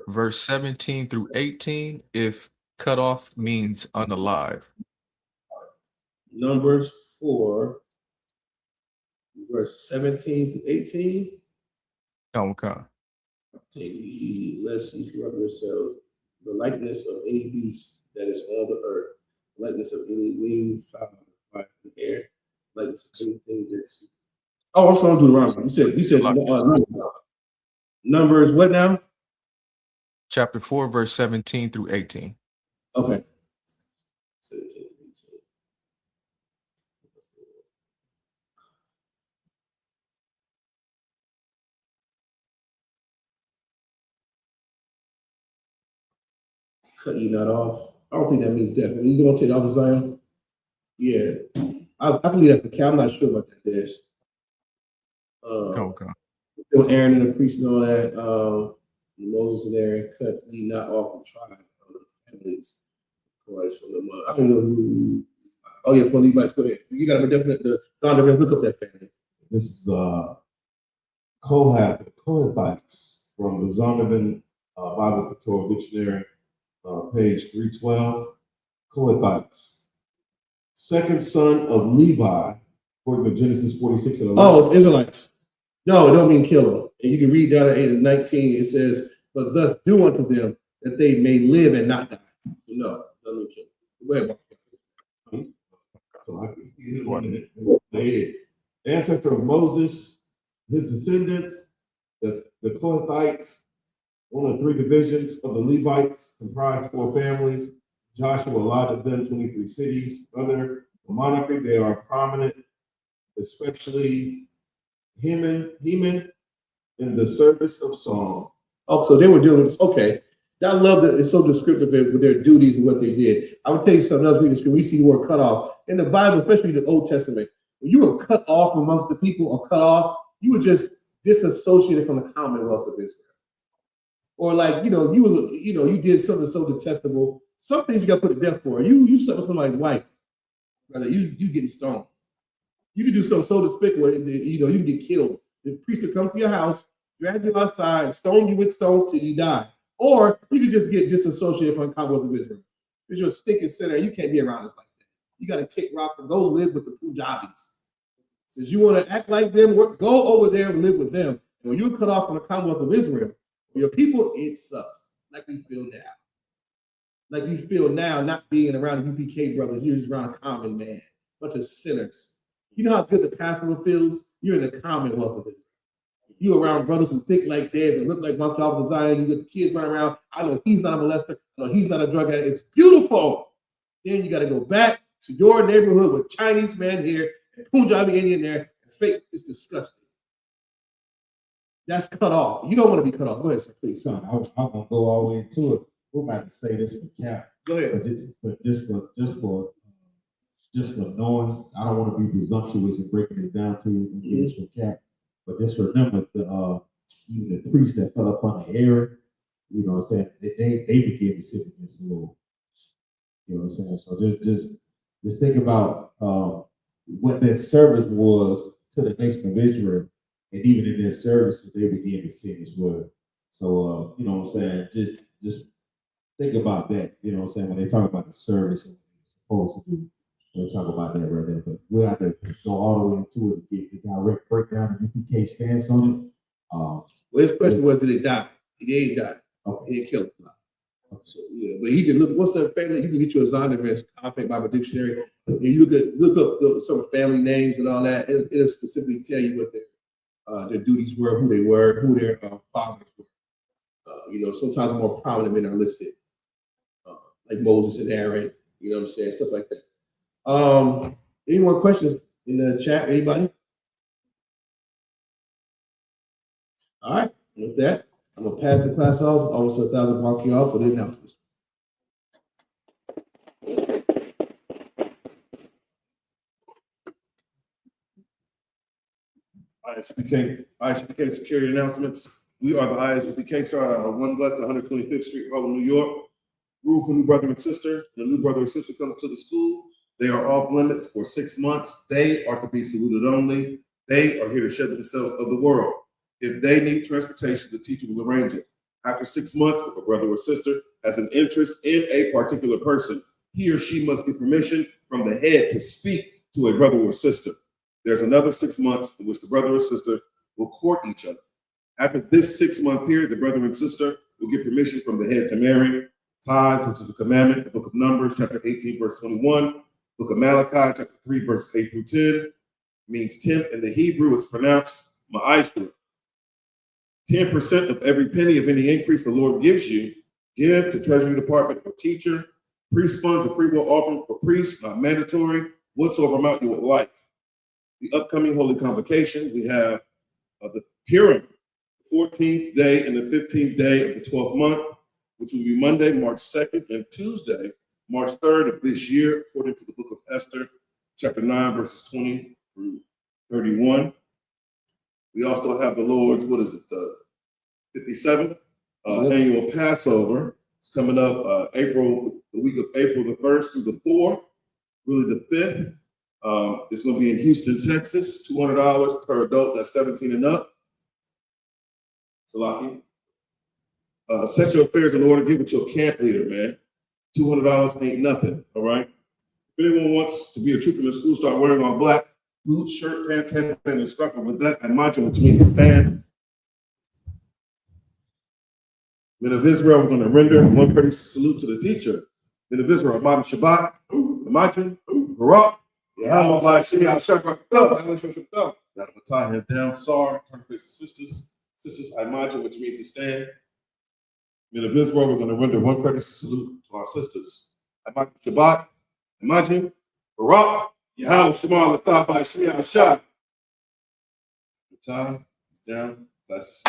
verse 17 through 18, if cut off means unalive. Numbers 4, verse 17 to 18. Kamaka. Lest you corrupt yourselves, the likeness of any beast that is on the earth, likeness of any winged fowl in the air, likeness of anything that's. Oh, I'm sorry, Deuteronomy. You said Numbers what now? Chapter 4, verse 17 through 18. Okay. Cut you not off. I don't think that means death. You gonna take off of Zion? Yeah. I believe that for Cal. I'm not sure about that, Dash. Okay. Aaron and the priest and all that. Moses and Aaron cut ye not off the tribe of the families. Christ from the mud. I don't know who. Oh yeah, for Levites. Go ahead. You got a definite. Look up that family. This is Kohathites from the Zondervan Bible Pictorial Dictionary, page 312. Kohathites, second son of Levi, according to Genesis 46 and 11. Oh, it's Israelites. No, it don't mean kill them. And you can read down at 8 and 19. It says, "But thus do unto them that they may live and not die." No, don't mean kill them. Go ahead. So I can get it on the ancestor of Moses, his descendants, the Kohathites, one of 3 divisions of the Levites, comprised 4 families. Joshua allotted them 23 cities. Under the monarchy, they are prominent, especially Heman in the service of song. Oh, so they were dealing with this. Okay. I love that it's so descriptive with their duties and what they did. I would tell you something else. We see the word cut off in the Bible, especially the Old Testament. When you were cut off amongst the people or cut off, you were just disassociated from the commonwealth of Israel. Or like, you did something so detestable. Some things you got put to death for. You slept with somebody's wife, brother. You getting stoned. You can do something so despicable, you can get killed. The priest would come to your house, drag you outside, stone you with stones till you die. Or you could just get disassociated from the Commonwealth of Israel. Because you're a stinking sinner, you can't be around us like that. You got to kick rocks and go live with the Punjabis. Since you want to act like them, go over there and live with them. And when you're cut off from the Commonwealth of Israel, your people, it sucks. Like we feel now. Like you feel now, not being around the UPK brothers, you're just around a common man, bunch of sinners. You know how good the pastor feels? You're in the Commonwealth of Israel. You around brothers who think like this and look like monkey off the Zion. You get the kids running around. I know he's not a molester. I know he's not a drug addict. It's beautiful. Then you got to go back to your neighborhood with Chinese man here and Punjabi Indian there. And fake. It's disgusting. That's cut off. You don't want to be cut off. Go ahead, sir, please. I'm gonna go all the way into it. We're about to say this for Cap. Go ahead. But just for knowing, I don't want to be presumptuous and breaking this down to you and get this for Cap. But just remember even the priests that fell up on the Aaron, you know what I'm saying, they began to sin against the Lord. You know what I'm saying? So just think about what their service was to the nation of Israel, and even in their services, they began to sin as well. So you know what I'm saying? Just think about that. You know what I'm saying? When they talk about the service and what they're supposed to do. We'll talk about that right there, but we'll have to go all the way into it to get the direct breakdown of UPK stance on it. Well, his question was, did they die? He didn't die. Okay. He didn't kill him. Okay. So yeah, but he can look. What's that family? You can get you a Zondervan Compact Bible Dictionary, and you could look up some family names and all that. It'll specifically tell you what their duties were, who they were, who their fathers were. Sometimes more prominent men are listed, like Moses and Aaron. You know what I'm saying? Stuff like that. Any more questions in the chat? Anybody? All right. With that, I'm gonna pass the class off. Officer 1000 mark you off for the announcements. I.S.U.P.K security announcements. We are the I.S.U.P.K, started out on 1 West 125th Street, Harlem, New York. Rule for new brother and sister. The new brother or sister comes to the school. They are off limits for 6 months. They are to be saluted only. They are here to shed themselves of the world. If they need transportation, the teacher will arrange it. After 6 months, if a brother or sister has an interest in a particular person, he or she must get permission from the head to speak to a brother or sister. There's another 6 months in which the brother or sister will court each other. After this 6-month period, the brother and sister will get permission from the head to marry. Tithes, which is a commandment, the book of Numbers, chapter 18, verse 21, book of Malachi, chapter 3, verses 8 through 10, means 10th. In the Hebrew, it's pronounced ma'ashra. 10% of every penny of any increase the Lord gives you, give to Treasury Department or teacher. Priest funds, a free will offering for priests, not mandatory, whatsoever amount you would like. The upcoming Holy Convocation, we have the Purim, 14th day and the 15th day of the 12th month, which will be Monday, March 2nd, and Tuesday, March 3rd of this year, according to the book of Esther, chapter 9, verses 20 through 31. We also have the Lord's, the 57th annual Passover. It's coming up the week of April the 1st through the 4th, really the 5th. It's going to be in Houston, Texas, $200 per adult, that's 17 and up. Salaki. Set your affairs in order, give it to a camp leader, man. $200 ain't nothing, all right? If anyone wants to be a trooper in the school, start wearing all black, boots, shirt, pants, headband, and scarf with that, and mantra, which means to stand. Men of Israel, we're going to render one courteous salute to the teacher. Men of Israel, Imam Shabbat, Imagine, Barak, YAHANNA. Got a tie hands down, Sar, turn to face the sisters. Sisters, I imagine, which means to stand. Men of Israel, we're going to render one courteous salute to our sisters. Imagine Shabbat, Imagine, Barak, YAHANNA, Shema, Latah, by Shema, Shah. The tie is down, glasses.